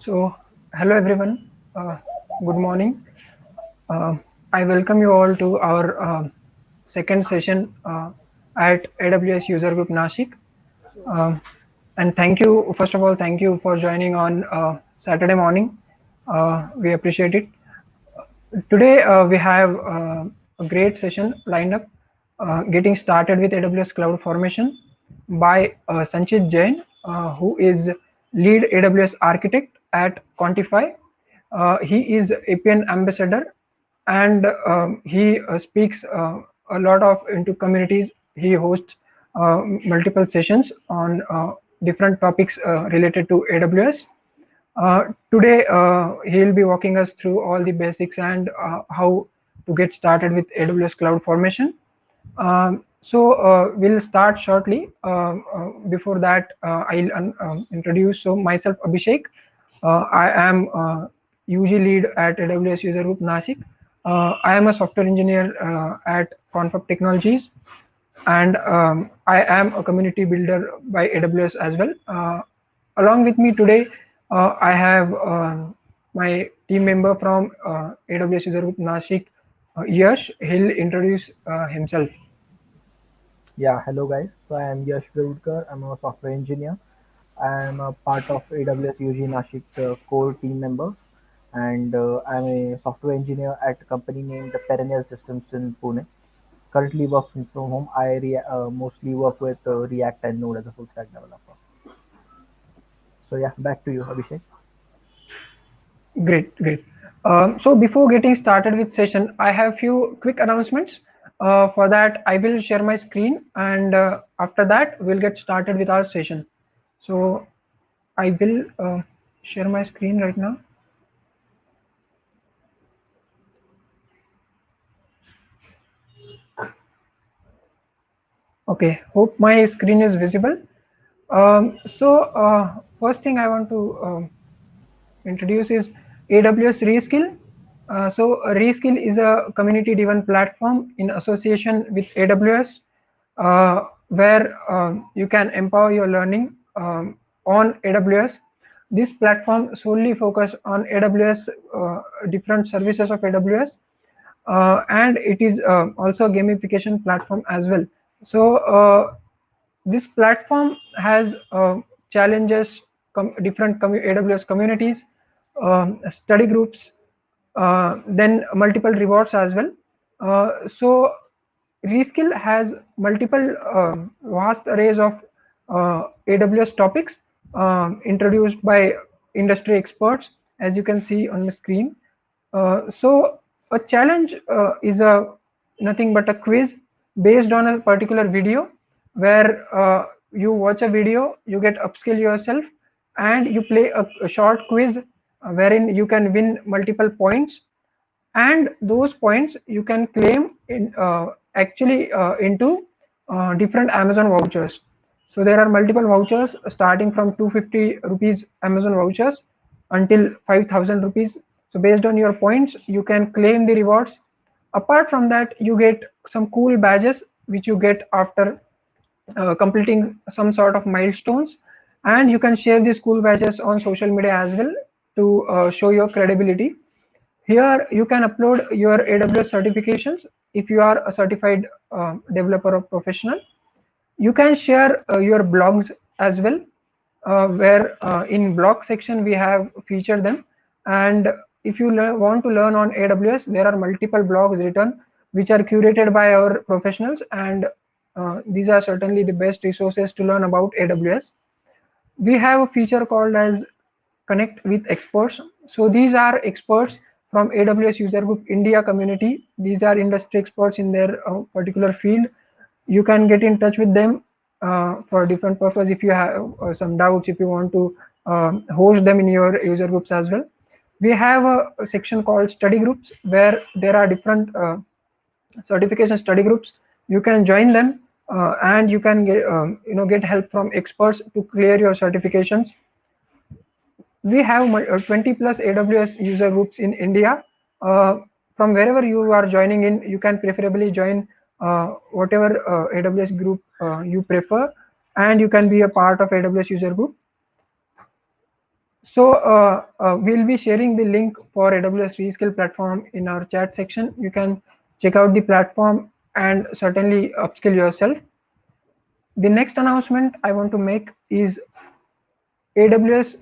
So, hello everyone. Good morning. Uh, I welcome you all to our second session at AWS User Group Nashik. Um, and thank you, first of all, thank you for joining on Saturday morning. We appreciate it. Today we have a great session lined up. Getting started with AWS CloudFormation by Sanchit Jain, who is lead AWS architect at Quantify. He is APN Ambassador, and he speaks a lot of into communities. He hosts multiple sessions on different topics related to AWS. Today, he'll be walking us through all the basics and how to get started with AWS CloudFormation. We'll start shortly. Before that, I'll introduce myself, Abhishek. I am UG lead at AWS User Group Nashik. I am a software engineer at Confab Technologies, and I am a community builder by AWS as well. Along with me today, I have my team member from AWS User Group Nashik, Yash. He'll introduce himself. Yeah, hello guys. So I am Yash Gurudkar. I'm a software engineer. I am a part of AWS UG Nashik core team member, and I'm a software engineer at a company named Perennial Systems in Pune. Currently working from home. Mostly work with React and Node as a full stack developer. So yeah, back to you, Abhishek. Great, great. So before getting started with session, I have few quick announcements. For that, I will share my screen, and after that, we'll get started with our session. So I will share my screen right now. Okay, hope my screen is visible. First thing I want to introduce is AWS Reskill. Reskill is a community-driven platform in association with AWS, where you can empower your learning on AWS. This platform solely focus on AWS, different services of AWS, and it is also a gamification platform as well. This platform has challenges different AWS communities, study groups, then multiple rewards as well. Reskill has multiple vast arrays of AWS topics introduced by industry experts, as you can see on the screen. A challenge is a nothing but a quiz based on a particular video, where you watch a video, you get upskill yourself, and you play a short quiz wherein you can win multiple points, and those points you can claim in actually into different Amazon vouchers. So there are multiple vouchers starting from 250 rupees Amazon vouchers until 5,000 rupees. So based on your points, you can claim the rewards. Apart from that, you get some cool badges which you get after completing some sort of milestones, and you can share these cool badges on social media as well to show your credibility. Here you can upload your AWS certifications if you are a certified developer or professional. You can share your blogs as well, where in blog section we have featured them. And if you want to learn on AWS, there are multiple blogs written which are curated by our professionals, and these are certainly the best resources to learn about AWS. We have a feature called as connect with experts. So these are experts from AWS User Group India community. These are industry experts in their particular field. You can get in touch with them for different purpose. If you have some doubts, if you want to host them in your user groups as well. We have a section called study groups, where there are different certification study groups. You can join them, and you can get help from experts to clear your certifications. We have 20 plus AWS user groups in India. From wherever you are joining in, you can preferably join whatever AWS group you prefer, and you can be a part of AWS user group. So we'll be sharing the link for AWS Reskill platform in our chat section. You can check out the platform and certainly upskill yourself. The next announcement I want to make is AWS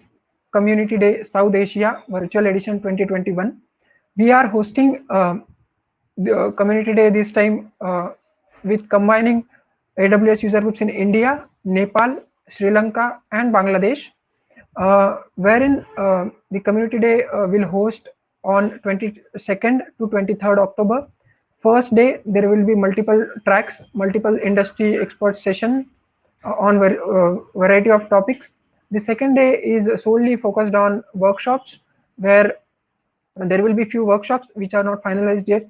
Community Day South Asia Virtual Edition 2021. We are hosting the Community Day this time with combining AWS user groups in India, Nepal, Sri Lanka, and Bangladesh, wherein the Community Day will host on 22nd to 23rd October. First day, there will be multiple tracks, multiple industry expert session on variety of topics. The second day is solely focused on workshops, where there will be few workshops which are not finalized yet,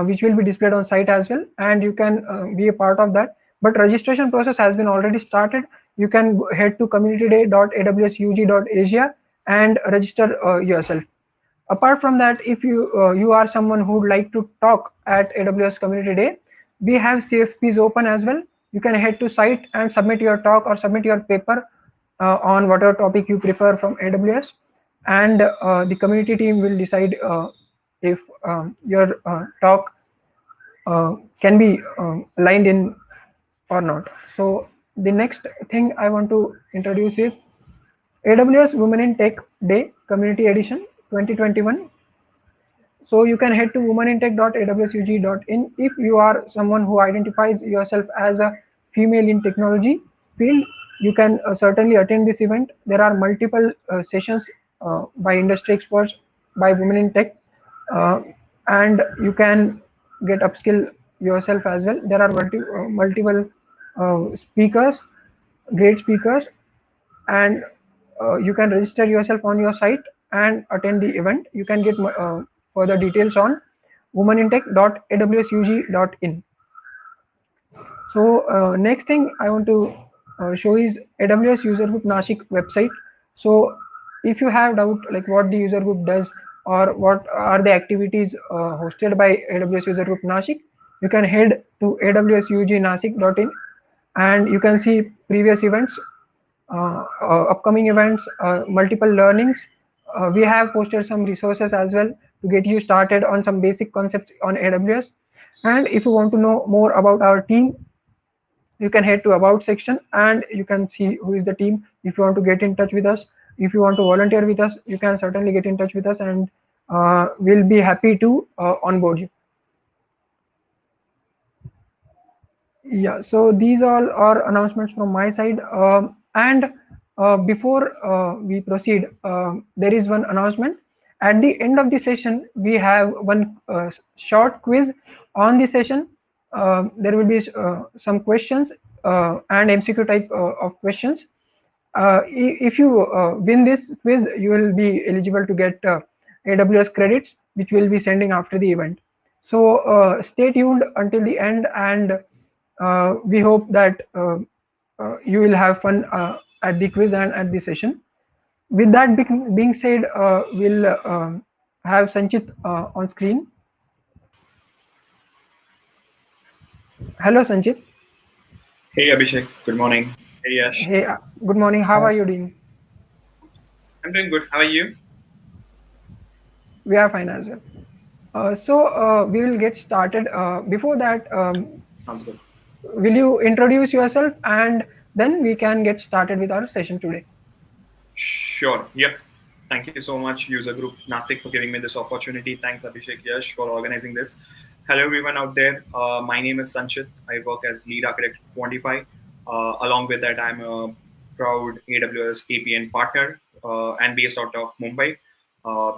which will be displayed on site as well, and you can be a part of that. But registration process has been already started. You can head to communityday.awsug.asia and register yourself. Apart from that, if you are someone who would like to talk at AWS Community Day, we have CFPs open as well. You can head to site and submit your talk or submit your paper on whatever topic you prefer from AWS, and the community team will decide if your talk can be aligned in or not. So the next thing I want to introduce is AWS Women in Tech Day Community Edition 2021. So you can head to womenintech.awsug.in if you are someone who identifies yourself as a female in technology field. You can certainly attend this event. There are multiple sessions by industry experts, by women in tech, uh, and you can get upskill yourself as well. There are multiple speakers, great speakers, and you can register yourself on your site and attend the event. You can get further details on womenintech.awsug.in. So next thing I want to show is AWS User Group Nashik website. So if you have doubt like what the user group does or what are the activities hosted by AWS User Group Nashik, you can head to awsugnashik.in and you can see previous events, upcoming events, multiple learnings. We have posted some resources as well to get you started on some basic concepts on AWS. And if you want to know more about our team, you can head to about section and you can see who is the team. If you want to get in touch with us, if you want to volunteer with us, you can certainly get in touch with us, and we'll be happy to onboard you. Yeah, so these all are announcements from my side. And before we proceed, there is one announcement. At the end of the session, we have one short quiz on the session. There will be some questions and MCQ type of questions. If you win this quiz, you will be eligible to get AWS credits, which we'll be sending after the event. So stay tuned until the end, and we hope that you will have fun at the quiz and at the session. With that being said, we'll have Sanchit on screen. Hello, Sanchit. Hey Abhishek, good morning. Hey Yash. Hey, good morning. How are you doing? I'm doing good. How are you? We are fine as well. So we will get started. Before that, Sounds good. will you introduce yourself and then we can get started with our session today? Sure. Yep. Thank you so much, User Group Nashik, for giving me this opportunity. Thanks, Abhishek Yash, for organizing this. Hello, everyone out there. My name is Sanchit. I work as lead architect Quantify. Along with that, I'm a proud AWS APN partner and based out of Mumbai.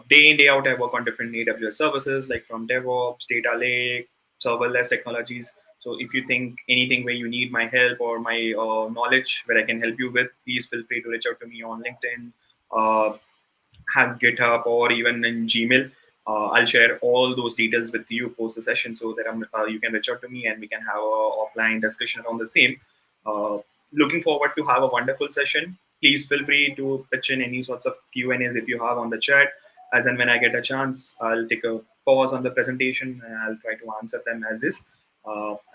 Day in, day out, I work on different AWS services like from DevOps, data lake, serverless technologies. So if you think anything where you need my help or my knowledge where I can help you with, please feel free to reach out to me on LinkedIn, uh, have GitHub, or even in Gmail. I'll share all those details with you post the session so that you can reach out to me and we can have a offline discussion on the same. Uh, Looking forward to have a wonderful session. Please feel free to pitch in any sorts of Q&As if you have on the chat. As and when I get a chance, I'll take a pause on the presentation and I'll try to answer them as is.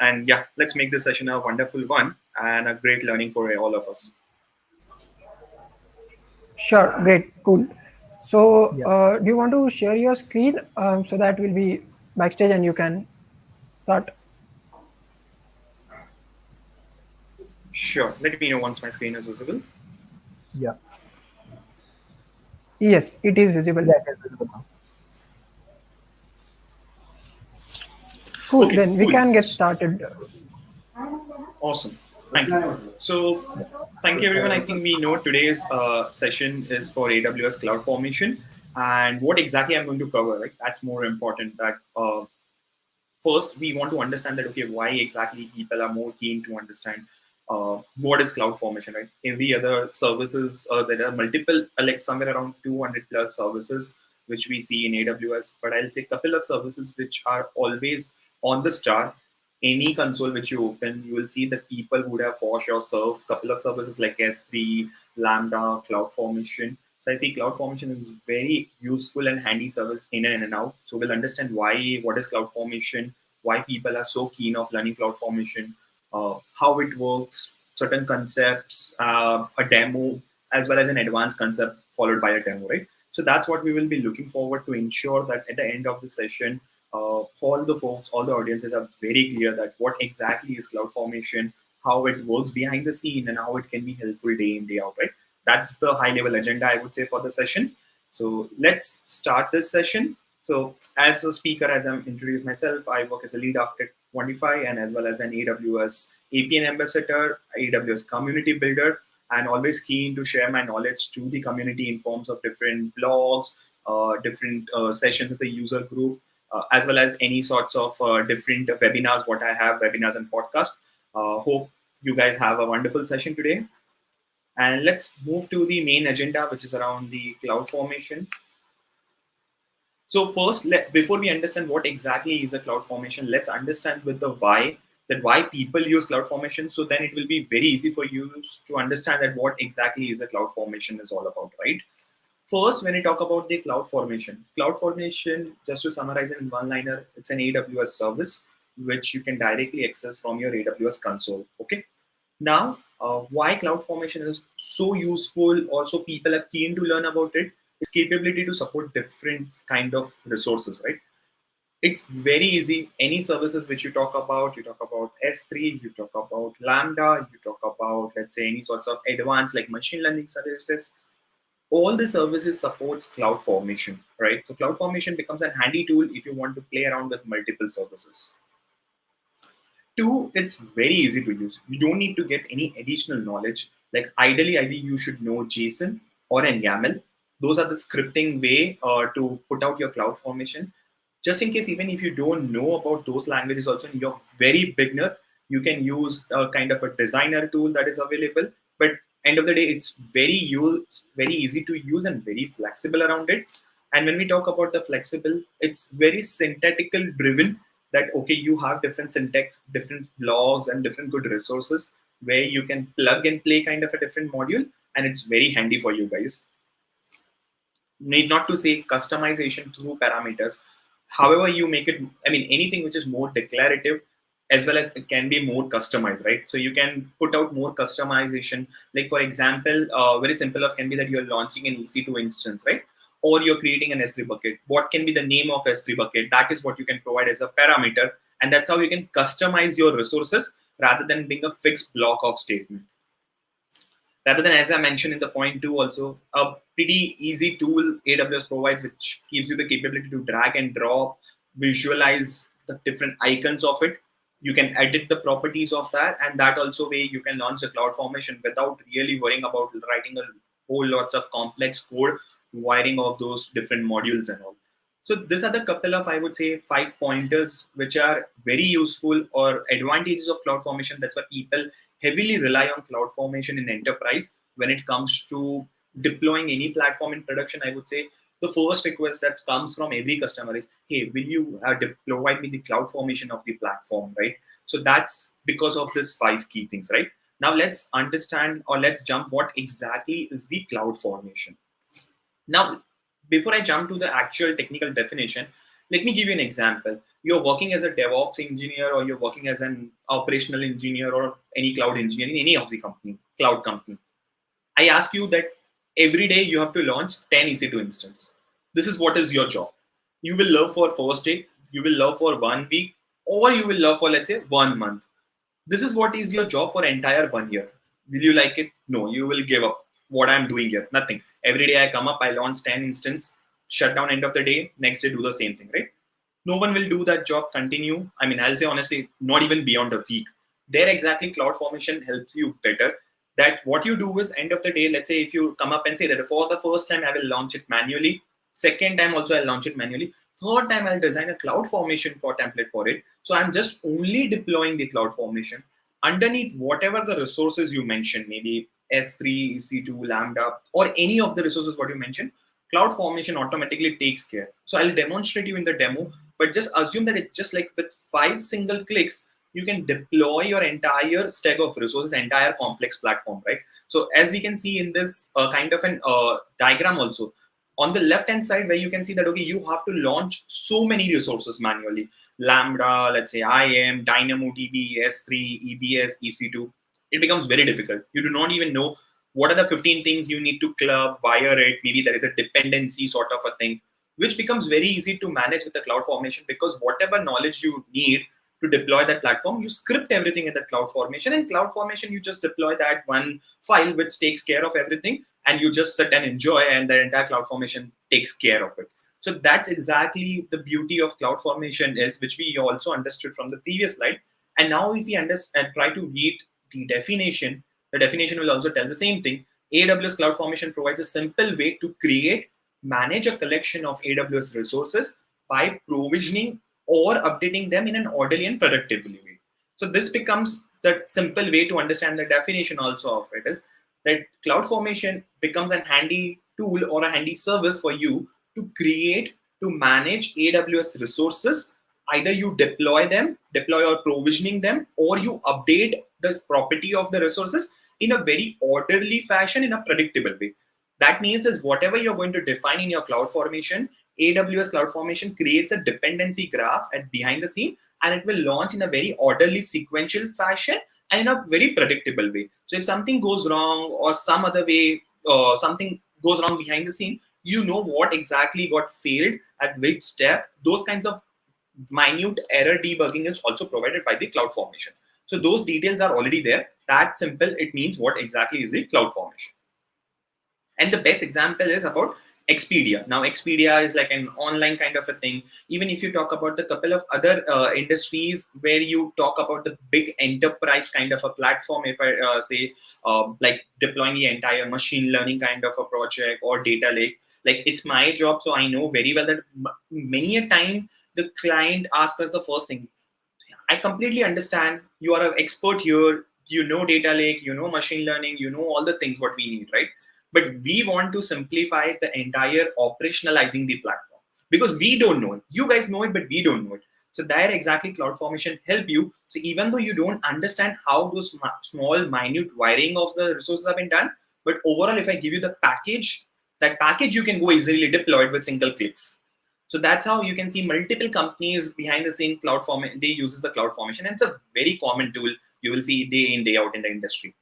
And yeah, let's make this session a wonderful one and a great learning for all of us. Sure, great, cool. So, Yeah. do you want to share your screen so that will be backstage and you can start? Sure. Let me know once my screen is visible. Yeah. Yes, it is visible. Yeah, it is visible now. Cool, Okay, then we cool. can get started. Awesome. Thank you. So, thank you, everyone. I think we know today's session is for AWS CloudFormation, and what exactly I'm going to cover. Right, that's more important. That first we want to understand that okay, why exactly people are more keen to understand what is CloudFormation. Right, every other services there are multiple, like somewhere around 200 plus services which we see in AWS. But I'll say a couple of services which are always on the star. Any console which you open, you will see that people would have for sure served couple of services like S3, Lambda, CloudFormation. So I see CloudFormation is very useful and handy service in and out. So we'll understand why, what is CloudFormation, why people are so keen of learning CloudFormation, how it works, certain concepts, a demo, as well as an advanced concept followed by a demo, right? So that's what we will be looking forward to ensure that at the end of the session, all the folks, all the audiences are very clear that what exactly is CloudFormation, how it works behind the scene, and how it can be helpful day in, day out, right? That's the high level agenda, I would say, for the session. So let's start this session. So as a speaker, as I'm introduced myself, I work as a lead architect 25 and as well as an AWS APN Ambassador, AWS community builder, and always keen to share my knowledge to the community in forms of different blogs, different sessions at the user group, as well as any sorts of different webinars, what I have, webinars and podcasts. Hope you guys have a wonderful session today. And let's move to the main agenda, which is around the cloud formation. So first, before we understand what exactly is a cloud formation, let's understand with the why, that why people use cloud formation. So then it will be very easy for you to understand that what exactly is a cloud formation is all about, right? First, when we talk about the cloud formation, just to summarize it in one liner, it's an AWS service which you can directly access from your AWS console. Okay. Now, why CloudFormation is so useful, or so people are keen to learn about it, is capability to support different kind of resources, right? It's very easy. Any services which you talk about S3, you talk about Lambda, you talk about, let's say, any sorts of advanced like machine learning services. All the services supports CloudFormation, right? So CloudFormation becomes a handy tool if you want to play around with multiple services. Two, it's very easy to use. You don't need to get any additional knowledge. Like ideally, you should know JSON or an YAML. Those are the scripting way to put out your cloud formation. Just in case, even if you don't know about those languages, also you're very beginner, you can use a kind of a designer tool that is available. But end of the day, it's very easy to use and very flexible around it. And when we talk about the flexible, it's very syntactical driven, that okay, you have different syntax, different blogs and different good resources where you can plug and play kind of a different module, and it's very handy for you guys. Need not to say customization through parameters. However you make it, I mean, anything which is more declarative as well as it can be more customized, right? So you can put out more customization. Like for example, very simple of can be that you're launching an EC2 instance, right? Or you're creating an S3 bucket. What can be the name of S3 bucket? That is what you can provide as a parameter. And that's how you can customize your resources rather than being a fixed block of statement. Rather than, as I mentioned in the point two, also a pretty easy tool AWS provides, which gives you the capability to drag and drop, visualize the different icons of it. You can edit the properties of that, and that also way you can launch the cloud formation without really worrying about writing a whole lots of complex code, wiring of those different modules and all. So these are the couple of, I would say, 5 pointers which are very useful or advantages of cloud formation. That's why people heavily rely on cloud formation in enterprise when it comes to deploying any platform in production. I would say the first request that comes from every customer is, hey, will you provide me the cloud formation of the platform, right? So that's because of this 5 key things, right? Now let's understand, or let's jump what exactly is the cloud formation. Now, before I jump to the actual technical definition, let me give you an example. You're working as a DevOps engineer, or you're working as an operational engineer, or any cloud engineer in any of the cloud company. I ask you that every day you have to launch 10 EC2 instance. This is what is your job. You will love for first day, you will love for 1 week, or you will love for, let's say, 1 month. This is what is your job for entire 1 year. Will you like it? No, you will give up. What I'm doing here, nothing. Every day I come up, I launch 10 instance, shut down end of the day, next day do the same thing, right? No one will do that job continue. I mean, I'll say honestly, not even beyond a week. There exactly CloudFormation helps you better. That what you do is end of the day, let's say if you come up and say that for the first time I will launch it manually, second time also I'll launch it manually, third time I'll design a CloudFormation for template for it. So I'm just only deploying the CloudFormation underneath whatever the resources you mentioned, maybe S3, EC2, Lambda, or any of the resources what you mentioned. CloudFormation automatically takes care. So I'll demonstrate you in the demo, but just assume that it's just like with 5 single clicks, you can deploy your entire stack of resources, entire complex platform, right? So as we can see in this kind of an diagram also, on the left hand side where you can see that, okay, you have to launch so many resources manually. Lambda, let's say IAM, DynamoDB, S3, EBS, EC2. It becomes very difficult. You do not even know what are the 15 things you need to club, wire it. Maybe there is a dependency sort of a thing, which becomes very easy to manage with the CloudFormation, because whatever knowledge you need to deploy that platform, you script everything in the CloudFormation, and CloudFormation, you just deploy that one file which takes care of everything, and you just sit and enjoy, and the entire CloudFormation takes care of it. So that's exactly the beauty of CloudFormation is, which we also understood from the previous slide. And now if we understand, try to read the definition will also tell the same thing. AWS CloudFormation provides a simple way to create, manage a collection of AWS resources by provisioning or updating them in an orderly and predictable way. So this becomes the simple way to understand the definition also of it, is that CloudFormation becomes a handy tool or a handy service for you to create, to manage AWS resources. Either you deploy or provisioning them, or you update the property of the resources in a very orderly fashion, in a predictable way. That means is whatever you're going to define in your CloudFormation, AWS CloudFormation creates a dependency graph at behind the scene, and it will launch in a very orderly sequential fashion and in a very predictable way. So if something goes wrong or some other way, something goes wrong behind the scene, you know what exactly got failed at which step. Those kinds of minute error debugging is also provided by the CloudFormation. So those details are already there. That simple, it means what exactly is the CloudFormation. And the best example is about Expedia. Now, Expedia is like an online kind of a thing. Even if you talk about the couple of other industries where you talk about the big enterprise kind of a platform, if I say like deploying the entire machine learning kind of a project or data lake, like it's my job. So I know very well that many a time the client asks us the first thing, I completely understand you are an expert here, you know data lake, you know machine learning, you know all the things what we need, right? But we want to simplify the entire operationalizing the platform, because we don't know it. You guys know it, but we don't know it. So there exactly CloudFormation help you. So even though you don't understand how those small minute wiring of the resources have been done, but overall if I give you the package, that package you can go easily deploy it with single clicks. So that's how you can see multiple companies behind the scene CloudFormation, they uses the CloudFormation, and it's a very common tool you will see day in, day out in the industry.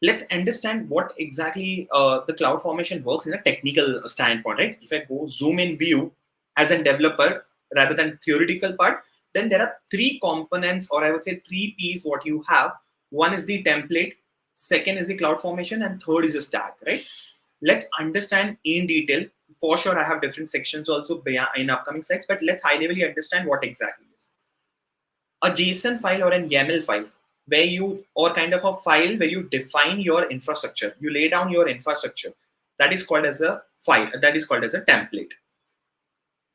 Let's understand what exactly the CloudFormation works in a technical standpoint, right? If I go zoom in view as a developer rather than theoretical part, then there are 3 components, or I would say 3 P's what you have. One is the template, second is the CloudFormation, and third is the stack, right? Let's understand in detail. For sure, I have different sections also in upcoming slides, but let's high level understand what exactly is. A JSON file or an YAML file, where you, or kind of a file where you define your infrastructure, you lay down your infrastructure, that is called as a file, that is called as a template.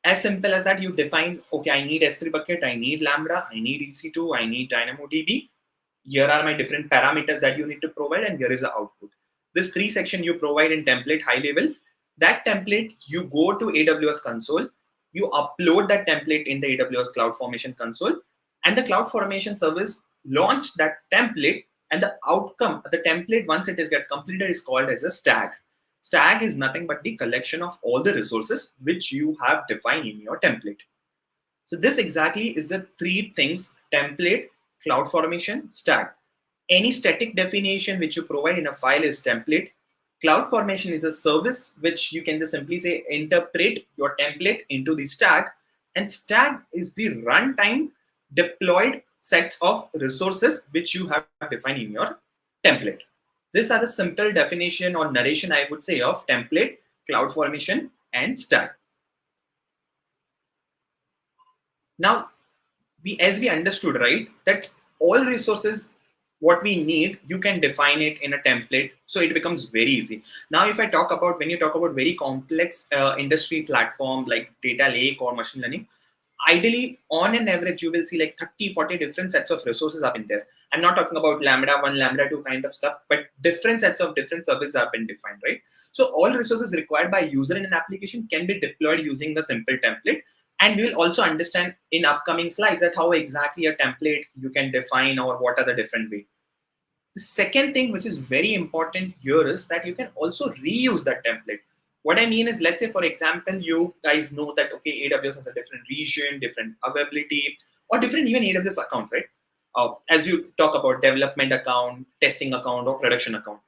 As simple as that, you define, okay, I need S3 bucket, I need Lambda, I need EC2, I need DynamoDB. Here are my different parameters that you need to provide, and here is the output. This 3 section you provide in template high level. That template, you go to AWS console, you upload that template in the AWS CloudFormation console, and the CloudFormation service launch that template, and the outcome, the template, once it is get completed, is called as a stack. Stack is nothing but the collection of all the resources which you have defined in your template. So this exactly is the 3 things: template, CloudFormation, stack. Any static definition which you provide in a file is template. CloudFormation is a service which you can just simply say interpret your template into the stack, and stack is the runtime deployed sets of resources which you have defined in your template. These are the simple definition or narration, I would say, of template, CloudFormation, and stack. Now, as we understood, right, that all resources what we need, you can define it in a template, so it becomes very easy. Now if I talk about, when you talk about very complex industry platform like data lake or machine learning, ideally on an average you will see like 30-40 different sets of resources up in there. I'm not talking about lambda 1 lambda 2 kind of stuff, but different sets of different services have been defined, right? So all resources required by user in an application can be deployed using the simple template. And we will also understand in upcoming slides that how exactly a template you can define or what are the different ways. The second thing which is very important here is that you can also reuse that template. What I mean is, let's say for example, you guys know that okay, AWS has a different region, different availability, or different even AWS accounts, right? As you talk about development account, testing account, or production account.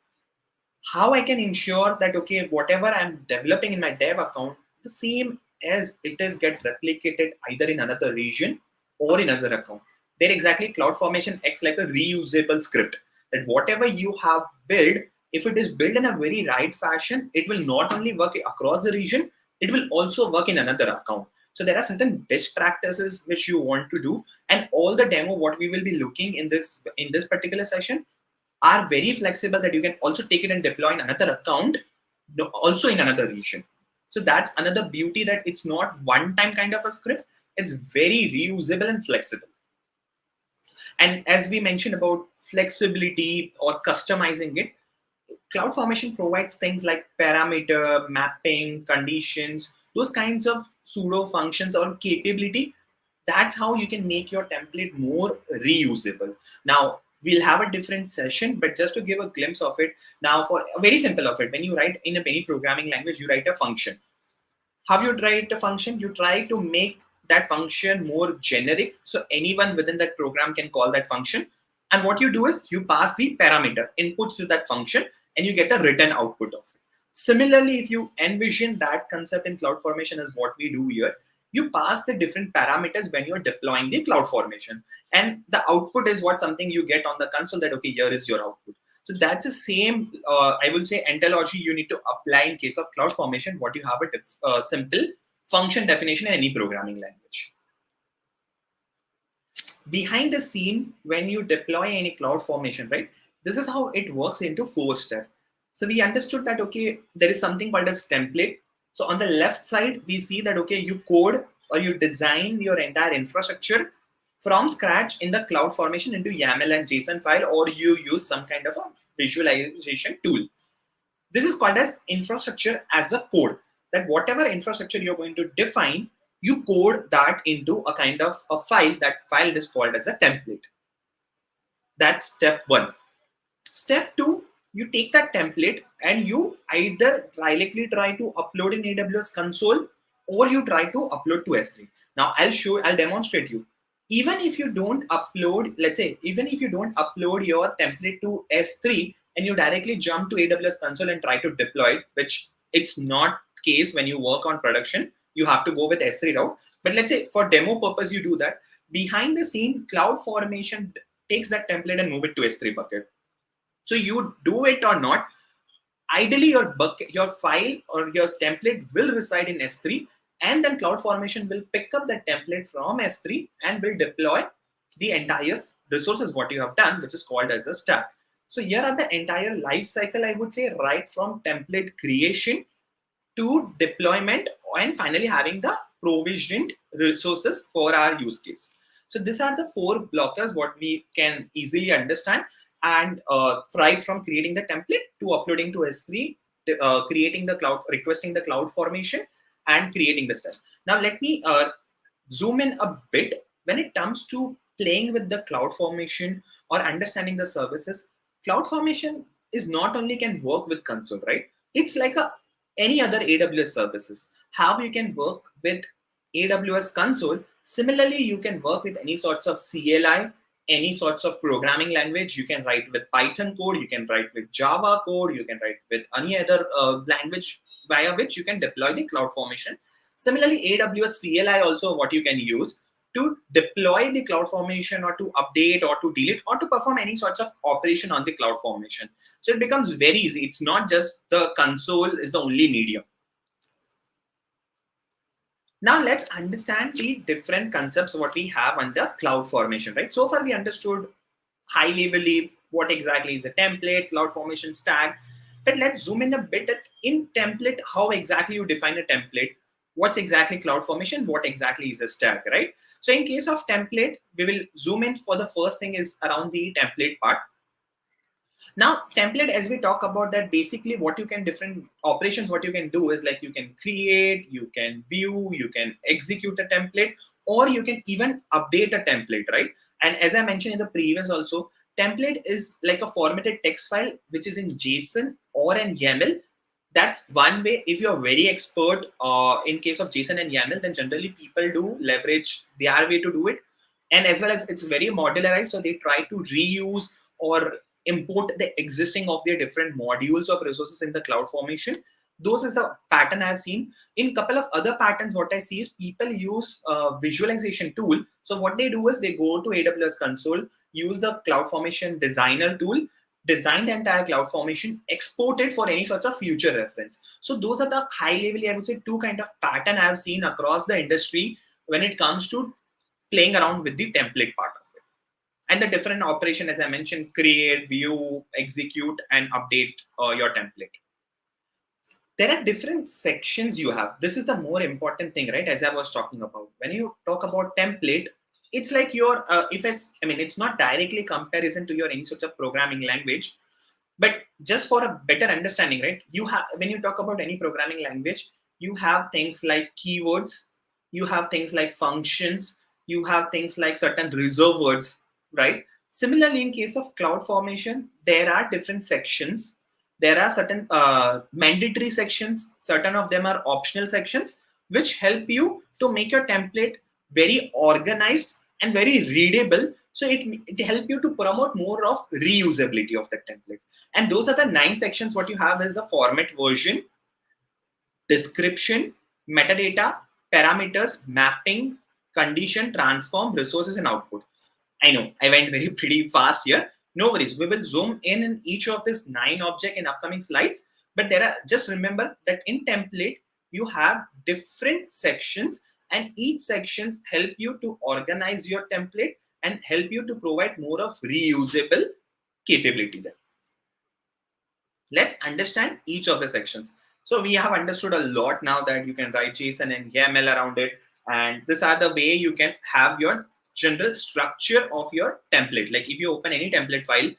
How I can ensure that okay, whatever I'm developing in my dev account, the same as it is get replicated either in another region or in another account. There exactly CloudFormation acts like a reusable script, that whatever you have built, if it is built in a very right fashion, it will not only work across the region, it will also work in another account. So there are certain best practices which you want to do, and all the demo what we will be looking in this particular session are very flexible, that you can also take it and deploy in another account, also in another region. So that's another beauty, that it's not one-time kind of a script. It's very reusable and flexible. And as we mentioned about flexibility or customizing it, CloudFormation provides things like parameter, mapping, conditions, those kinds of pseudo functions or capability. That's how you can make your template more reusable. Now, we'll have a different session, but just to give a glimpse of it, now for a very simple of it, when you write in any programming language, you write a function. How you write a function? You try to make that function more generic, so anyone within that program can call that function. And what you do is you pass the parameter inputs to that function, and you get a written output of it. Similarly, if you envision that concept in CloudFormation as what we do here, you pass the different parameters when you're deploying the CloudFormation, and the output is what something you get on the console, that okay, here is your output. So that's the same, I will say, ontology you need to apply in case of CloudFormation, what you have a simple function definition in any programming language. Behind the scene, when you deploy any CloudFormation, right, this is how it works into 4 steps. So we understood that, okay, there is something called as template. So on the left side, we see that, okay, you code or you design your entire infrastructure from scratch in the CloudFormation into YAML and JSON file, or you use some kind of a visualization tool. This is called as infrastructure as a code, that whatever infrastructure you're going to define, you code that into a kind of a file. That file is called as a template. That's step 1. Step 2, you take that template and you either directly try to upload in AWS console, or you try to upload to S3. Now I'll demonstrate you. Even if you don't upload, let's say, even if you don't upload your template to S3 and you directly jump to AWS console and try to deploy, which it's not case when you work on production, you have to go with S3 route. But let's say for demo purpose, you do that. Behind the scene, CloudFormation takes that template and move it to S3 bucket. So you do it or not, ideally your bucket, your file or your template will reside in S3, and then CloudFormation will pick up that template from S3 and will deploy the entire resources what you have done, which is called as a stack. So here are the entire life cycle, I would say, right from template creation to deployment, and finally having the provisioned resources for our use case. So these are the 4 blockers what we can easily understand, and right from creating the template to uploading to S3, creating the cloud, requesting the CloudFormation, and creating the step. Now let me zoom in a bit. When it comes to playing with the CloudFormation or understanding the services, CloudFormation is not only can work with console, right? It's like any other AWS services. How you can work with AWS console, similarly you can work with any sorts of CLI, any sorts of programming language. You can write with Python code, you can write with Java code, you can write with any other language via which you can deploy the CloudFormation. Similarly, AWS CLI also what you can use to deploy the CloudFormation or to update or to delete or to perform any sorts of operation on the CloudFormation. So it becomes very easy. It's not just the console is the only medium. Now let's understand the different concepts what we have under CloudFormation, right? So far we understood high levelly what exactly is a template, CloudFormation stack, but let's zoom in a bit at in template, how exactly you define a template, what's exactly CloudFormation, what exactly is a stack, right? So in case of template, we will zoom in for the first thing is around the template part. Now, template, as we talk about that, basically what you can different operations, what you can do is like you can create, you can view, you can execute a template, or you can even update a template, right? And as I mentioned in the previous also, template is like a formatted text file, which is in JSON or in YAML. That's one way. If you're very expert in case of JSON and YAML, then generally people do leverage their way to do it. And as well as it's very modularized, so they try to reuse or import the existing of their different modules of resources in the CloudFormation. Those is the pattern I've seen. In couple of other patterns, what I see is people use a visualization tool. So what they do is they go to AWS console, use the CloudFormation designer tool, design the entire CloudFormation, export it for any sorts of future reference. So those are the high level, I would say, two kind of pattern I've seen across the industry when it comes to playing around with the template part of it. And the different operation, as I mentioned, create, view, execute, and update your template. There are different sections you have. This is the more important thing, right? As I was talking about, when you talk about template, it's like your, it's not directly comparison to your any sort of programming language, but just for a better understanding, right? You have, when you talk about any programming language, you have things like keywords, you have things like functions, you have things like certain reserve words, right? Similarly, in case of CloudFormation, there are different sections. There are certain mandatory sections. Certain of them are optional sections, which help you to make your template very organized and very readable. So it helps you to promote more of reusability of the template. And those are the 9 sections. What you have is the format, version, description, metadata, parameters, mapping, condition, transform, resources, and output. I know I went pretty fast here. No worries. We will zoom in each of these 9 objects in upcoming slides. But there are, just remember that in template, you have different sections, and each sections help you to organize your template and help you to provide more of reusable capability there. Let's understand each of the sections. So we have understood a lot now that you can write JSON and YAML around it. And these are the way you can have your general structure of your template. Like if you open any template file,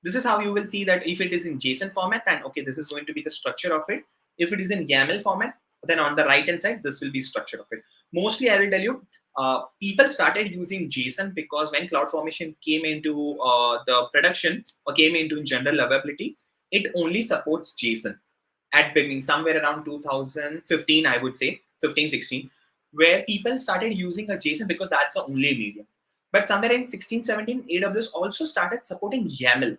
this is how you will see that if it is in JSON format, then okay, this is going to be the structure of it. If it is in YAML format, then on the right hand side, this will be structure of it. Mostly, I will tell you, people started using JSON because when CloudFormation came into the production or came into general availability, it only supports JSON at beginning, somewhere around 2015, I would say, 15, 16, where people started using a JSON because that's the only medium. But somewhere in 16, 17, AWS also started supporting YAML.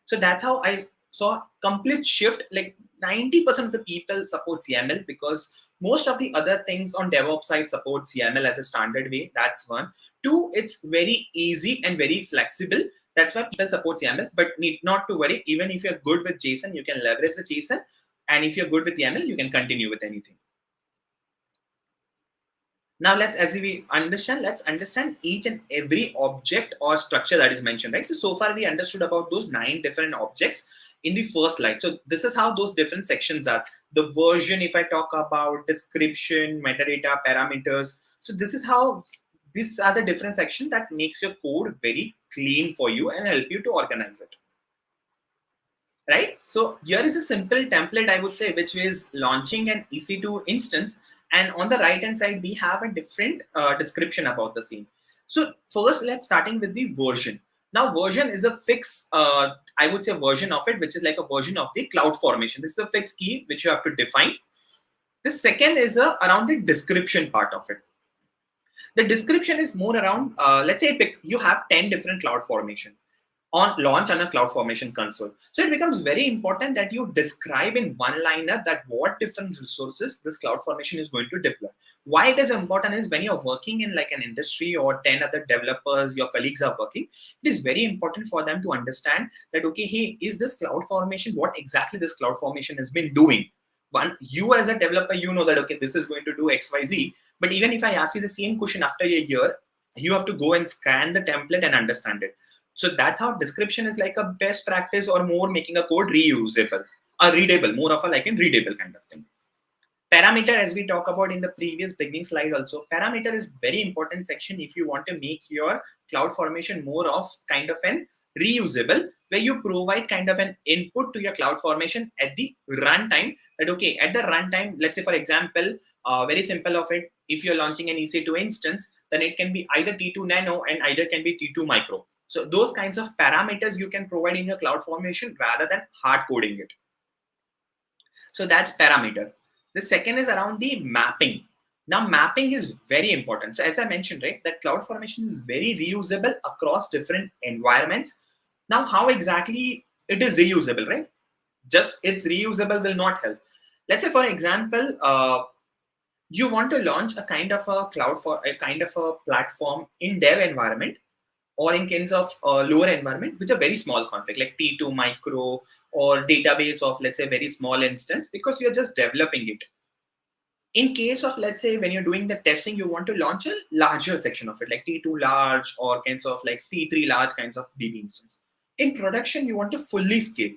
So that's how I saw complete shift. Like 90% of the people supports YAML because most of the other things on DevOps side supports YAML as a standard way. That's one. 2, it's very easy and very flexible. That's why people support YAML, but need not to worry. Even if you're good with JSON, you can leverage the JSON. And if you're good with YAML, you can continue with anything. Now let's understand each and every object or structure that is mentioned, right? So far we understood about those 9 different objects in the first slide. So this is how those different sections are. The version, if I talk about description, metadata, parameters. So this is how, these are the different sections that makes your code very clean for you and help you to organize it. Right? So here is a simple template, I would say, which is launching an EC2 instance. And on the right hand side, we have a different description about the same. So first, let's starting with the version. Now, version is a fixed, I would say, version of it, which is like a version of the CloudFormation. This is a fixed key which you have to define. The second is around the description part of it. The description is more around, let's say you have 10 different CloudFormation on launch on a CloudFormation console. So it becomes very important that you describe in one liner that what different resources this CloudFormation is going to deploy. Why it is important is when you're working in like an industry or 10 other developers, your colleagues are working, it is very important for them to understand that, okay, hey, is this CloudFormation, what exactly this CloudFormation has been doing? One, you as a developer, you know that, okay, this is going to do XYZ. But even if I ask you the same question after a year, you have to go and scan the template and understand it. So that's how description is like a best practice, or more making a code reusable, or readable, more of a like a readable kind of thing. Parameter, as we talk about in the previous beginning slide also, parameter is very important section if you want to make your CloudFormation more of kind of an reusable, where you provide kind of an input to your CloudFormation at the runtime. That, okay, at the runtime, let's say for example, very simple of it, if you're launching an EC2 instance, then it can be either T2 Nano and either can be T2 Micro. So those kinds of parameters you can provide in your CloudFormation rather than hard coding it. So that's parameter. The second is around the mapping. Now mapping is very important. So as I mentioned, right, that CloudFormation is very reusable across different environments. Now how exactly it is reusable, right? Just it's reusable will not help. Let's say for example, you want to launch a kind of a platform in dev environment, or in case of lower environment, which are very small config, like T2 Micro or database of, let's say, very small instance, because you're just developing it. In case of, let's say, when you're doing the testing, you want to launch a larger section of it, like T2 large or kinds of like T3 large kinds of DB instance. In production, you want to fully scale.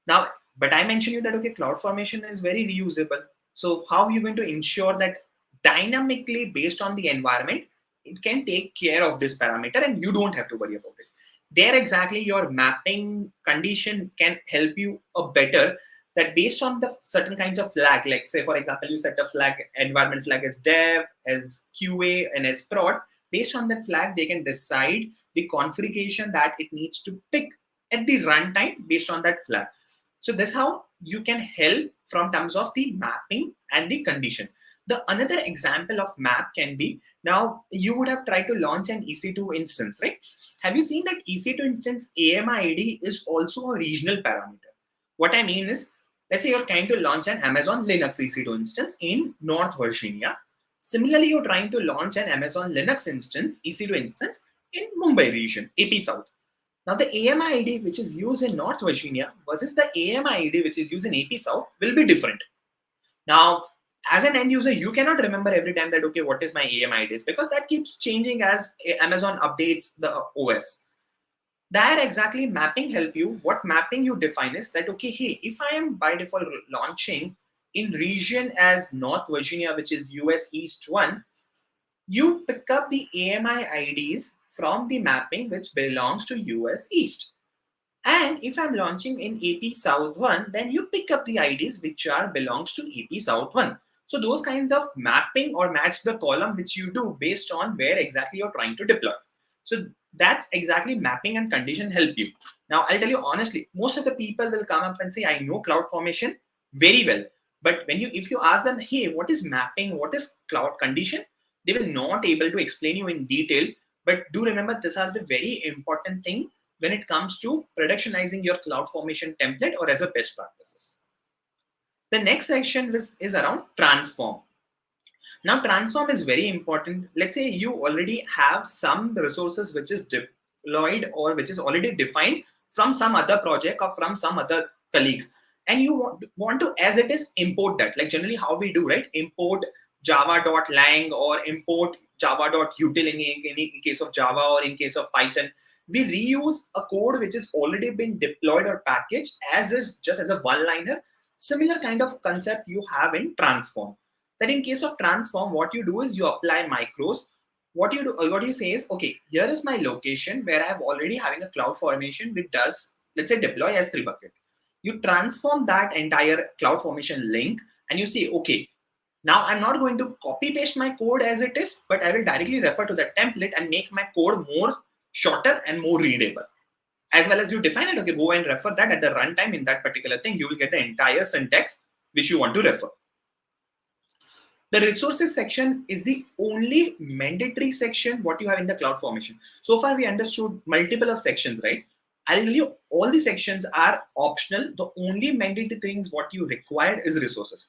Now, but I mentioned you that, okay, CloudFormation is very reusable. So how are you going to ensure that dynamically based on the environment, it can take care of this parameter and you don't have to worry about it? There exactly your mapping condition can help you a better, that based on the certain kinds of flag, like say for example, you set a flag, environment flag as dev, as QA and as prod. Based on that flag, they can decide the configuration that it needs to pick at the runtime based on that flag. So that's how you can help from terms of the mapping and the condition. The another example of map can be, now you would have tried to launch an EC2 instance, right? Have you seen that EC2 instance AMI ID is also a regional parameter? What I mean is, let's say you're trying to launch an Amazon Linux EC2 instance in North Virginia. Similarly, you're trying to launch an Amazon Linux instance, EC2 instance in Mumbai region, AP South. Now the AMI ID which is used in North Virginia versus the AMI ID which is used in AP South will be different. Now, as an end user, you cannot remember every time that, okay, what is my AMI ID, because that keeps changing as Amazon updates the OS. There exactly mapping help you. What mapping you define is that, okay, hey, if I am by default launching in region as North Virginia, which is US East 1, you pick up the AMI IDs from the mapping which belongs to US East. And if I'm launching in AP South 1, then you pick up the IDs which are belongs to AP South 1. So those kinds of mapping or match the column which you do based on where exactly you're trying to deploy. So that's exactly mapping and condition help you. Now I'll tell you honestly, most of the people will come up and say, I know CloudFormation very well. But when if you ask them, hey, what is mapping? What is cloud condition? They will not able to explain you in detail. But do remember, these are the very important thing when it comes to productionizing your CloudFormation template or as a best practices. The next section is around transform. Now transform is very important. Let's say you already have some resources which is deployed or which is already defined from some other project or from some other colleague, and you want to as it is import that, like generally how we do, right? Import java.lang or import java.util in case of Java, or in case of Python, we reuse a code which is already been deployed or packaged as is, just as a one-liner. Similar kind of concept you have in transform. That in case of transform, what you do is you apply micros. What you say is, okay, here is my location where I have already having a CloudFormation which does, let's say, deploy S3 bucket. You transform that entire CloudFormation link and you say, okay, now I'm not going to copy paste my code as it is, but I will directly refer to the template and make my code more shorter and more readable. As well as you define it, okay, go and refer that at the runtime in that particular thing. You will get the entire syntax which you want to refer. The resources section is the only mandatory section what you have in the CloudFormation. So far we understood multiple of sections, right? I'll tell you all the sections are optional. The only mandatory things what you require is resources.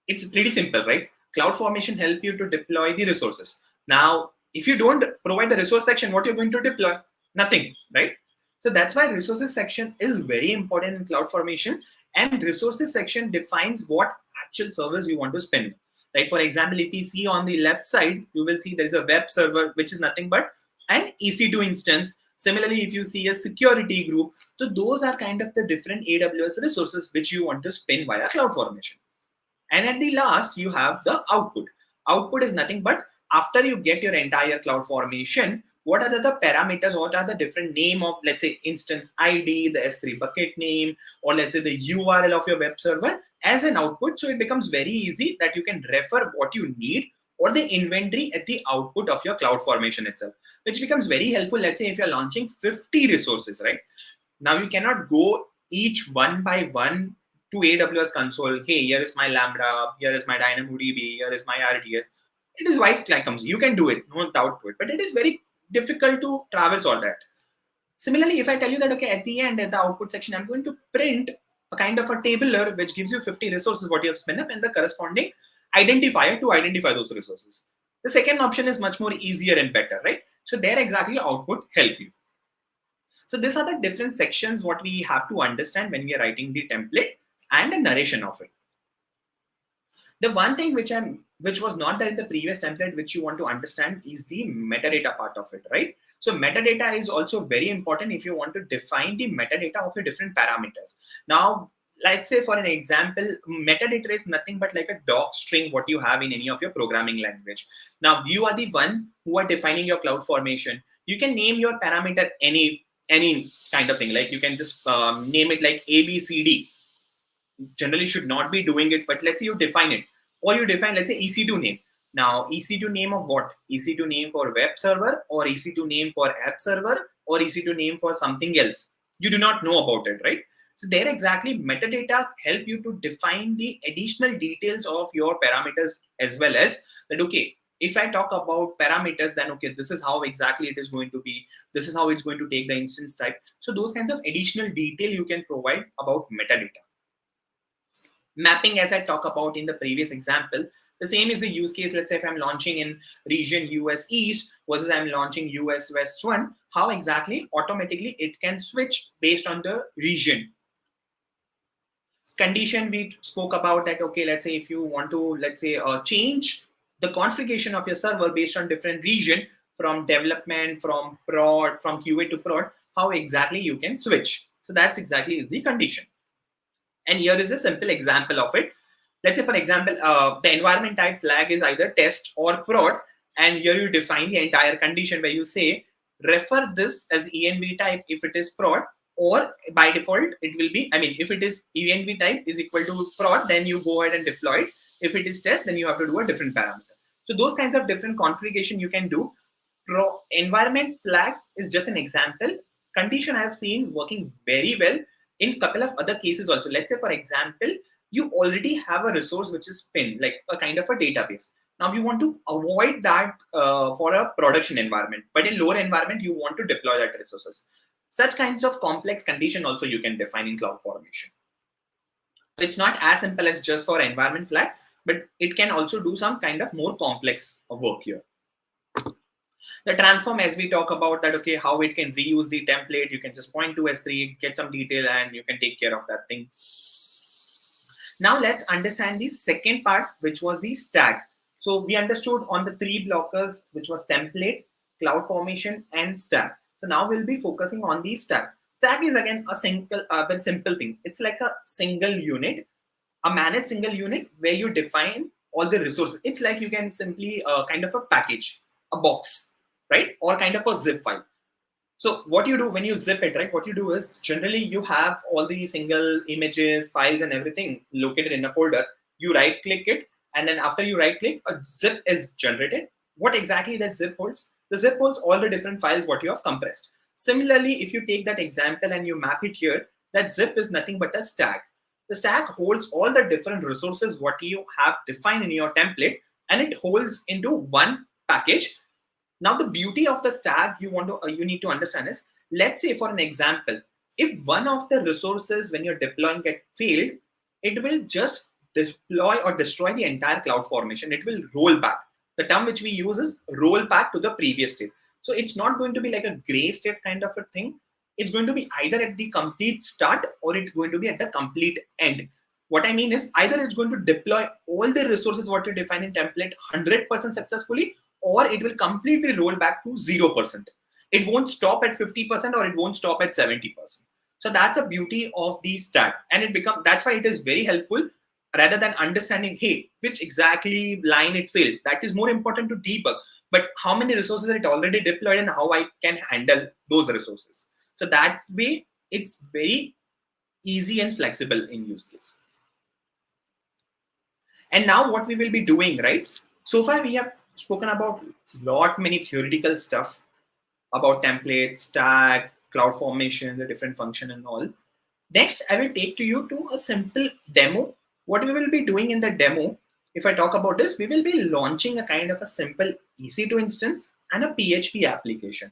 It's pretty simple, right? CloudFormation help you to deploy the resources. Now, if you don't provide the resource section, what you're going to deploy? Nothing, right? So that's why resources section is very important in CloudFormation, and resources section defines what actual servers you want to spin. Like for example, if you see on the left side, you will see there is a web server, which is nothing but an EC2 instance. Similarly, if you see a security group, so those are kind of the different AWS resources which you want to spin via CloudFormation. And at the last, you have the output. Output is nothing but after you get your entire CloudFormation, what are the parameters, what are the different name of, let's say, instance ID, the S3 bucket name, or let's say the URL of your web server as an output. So it becomes very easy that you can refer what you need or the inventory at the output of your CloudFormation itself, which becomes very helpful. Let's say if you're launching 50 resources, right? Now you cannot go each one by one to AWS console. Hey, here is my Lambda, here is my DynamoDB, here is my RTS. It is white comes. You can do it, no doubt to it, but it is very difficult to traverse all that. Similarly, if I tell you that, okay, at the end, at the output section, I'm going to print a kind of a tabular which gives you 50 resources, what you have spun up, and the corresponding identifier to identify those resources. The second option is much more easier and better, right? So there exactly output help you. So these are the different sections what we have to understand when we are writing the template and the narration of it. The one thing which was not there in the previous template, which you want to understand, is the metadata part of it, right? So metadata is also very important if you want to define the metadata of your different parameters. Now, let's say for an example, metadata is nothing but like a doc string what you have in any of your programming language. Now, you are the one who are defining your CloudFormation. You can name your parameter any kind of thing. Like you can just name it like ABCD. Generally should not be doing it, but let's say you define it, or you define, let's say, EC2 name. Now, EC2 name of what? EC2 name for web server, or EC2 name for app server, or EC2 name for something else. You do not know about it, right? So there exactly metadata help you to define the additional details of your parameters, as well as that, okay, if I talk about parameters, then okay, this is how exactly it is going to be. This is how it's going to take the instance type. So those kinds of additional detail you can provide about metadata. Mapping, as I talked about in the previous example, the same is the use case. Let's say if I'm launching in region US East versus I'm launching US West 1, how exactly automatically it can switch based on the region. Condition, we spoke about that, okay, let's say if you want to, let's say, change the configuration of your server based on different region, from development, from prod, from QA to prod, how exactly you can switch. So that's exactly is the condition. And here is a simple example of it. Let's say, for example, the environment type flag is either test or prod. And here you define the entire condition where you say, refer this as env type if it is prod, or by default, it will be, I mean, if it is env type is equal to prod, then you go ahead and deploy it. If it is test, then you have to do a different parameter. So those kinds of different configuration you can do. Environment flag is just an example. Condition I have seen working very well in a couple of other cases also. Let's say, for example, you already have a resource which is pinned, like a kind of a database. Now you want to avoid that for a production environment, but in lower environment, you want to deploy that resources. Such kinds of complex condition also you can define in CloudFormation. It's not as simple as just for environment flag, but it can also do some kind of more complex work here. The transform, as we talk about that, okay, how it can reuse the template, you can just point to S3, get some detail, and you can take care of that thing. Now let's understand the second part, which was the stack. So we understood on the three blockers, which was template, CloudFormation, and stack. So now we'll be focusing on the stack. Stack is again a very simple thing. It's like a single unit, a managed single unit where you define all the resources. It's like you can simply kind of a package, a box, right? Or kind of a zip file. So what you do when you zip it, right? What you do is generally you have all the single images, files, and everything located in a folder. You right click it, and then after you right click, a zip is generated. What exactly that zip holds? The zip holds all the different files what you have compressed. Similarly, if you take that example and you map it here, that zip is nothing but a stack. The stack holds all the different resources what you have defined in your template and it holds into one package. Now, the beauty of the stack you need to understand is, let's say for an example, if one of the resources when you're deploying get failed, it will just deploy or destroy the entire cloud formation. It will roll back. The term which we use is roll back to the previous state. So it's not going to be like a gray state kind of a thing. It's going to be either at the complete start or it's going to be at the complete end. What I mean is, either it's going to deploy all the resources what you define in template 100% successfully, or it will completely roll back to 0%. It won't stop at 50% or it won't stop at 70%. So that's a beauty of the stack, and that's why it is very helpful. Rather than understanding, hey, which exactly line it failed, that is more important to debug. But how many resources are it already deployed and how I can handle those resources. So that way, it's very easy and flexible in use case. And now what we will be doing, right? So far we have spoken about many theoretical stuff about templates, stack, CloudFormation, the different function and all. Next, I will take you to a simple demo. What we will be doing in the demo, if I talk about this, we will be launching a kind of a simple EC2 instance and a PHP application.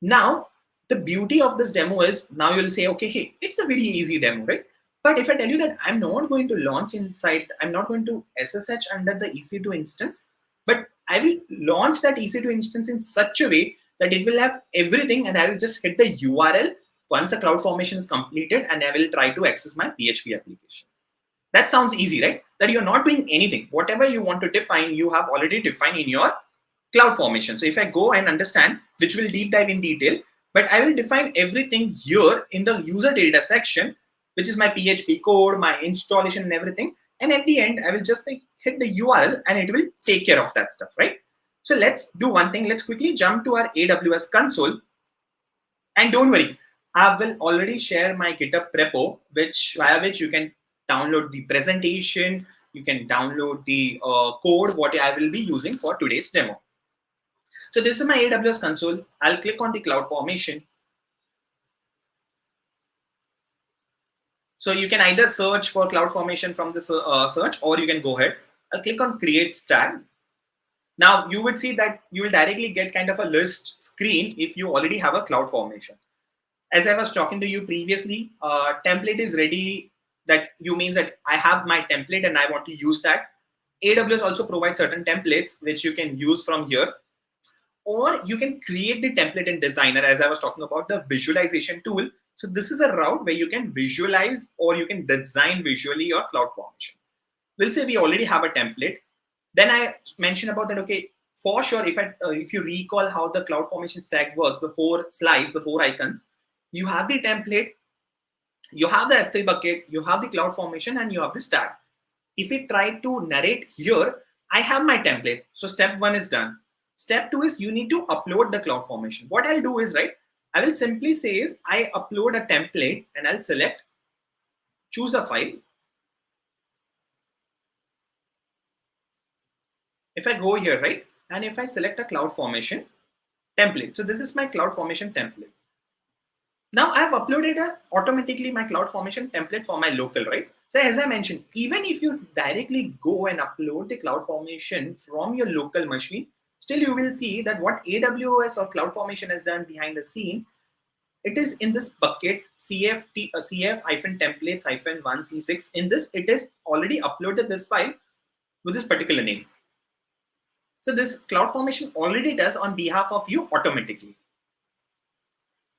Now, the beauty of this demo is, now you'll say, okay, hey, it's a very easy demo, right? But if I tell you that I'm not going to launch inside, I'm not going to SSH under the EC2 instance, but I will launch that EC2 instance in such a way that it will have everything, and I will just hit the URL once the CloudFormation is completed, and I will try to access my PHP application. That sounds easy, right? That you're not doing anything. Whatever you want to define, you have already defined in your CloudFormation. So if I go and understand, which will deep dive in detail, but I will define everything here in the user data section, which is my PHP code, my installation and everything. And at the end, I will just hit the URL and it will take care of that stuff, right? So let's do one thing. Let's quickly jump to our AWS console. And don't worry, I will already share my GitHub repo, via which you can download the presentation, you can download the code, what I will be using for today's demo. So this is my AWS console. I'll click on the CloudFormation. So you can either search for CloudFormation from the search, or you can go ahead. I'll click on Create Stack. Now you would see that you will directly get kind of a list screen if you already have a CloudFormation. As I was talking to you previously, template is ready. That means that I have my template and I want to use that. AWS also provides certain templates which you can use from here. Or you can create the template in Designer, as I was talking about the visualization tool. So this is a route where you can visualize or you can design visually your CloudFormation. We'll say we already have a template. Then I mentioned about that, okay, for sure, if you recall how the CloudFormation stack works, the 4 slides, the 4 icons, you have the template, you have the S3 bucket, you have the CloudFormation, and you have the stack. If we try to narrate here, I have my template. So step 1 is done. Step 2 is you need to upload the CloudFormation. What I'll do is, right, I will simply say is I upload a template and I'll select, choose a file. If I go here, right, and if I select a CloudFormation template, so this is my CloudFormation template. Now I've uploaded automatically my CloudFormation template for my local, right? So as I mentioned, even if you directly go and upload the CloudFormation from your local machine, still you will see that what AWS or CloudFormation has done behind the scene, it is in this bucket cf-templates-1c6. In this, it is already uploaded this file with this particular name. So this CloudFormation already does on behalf of you automatically.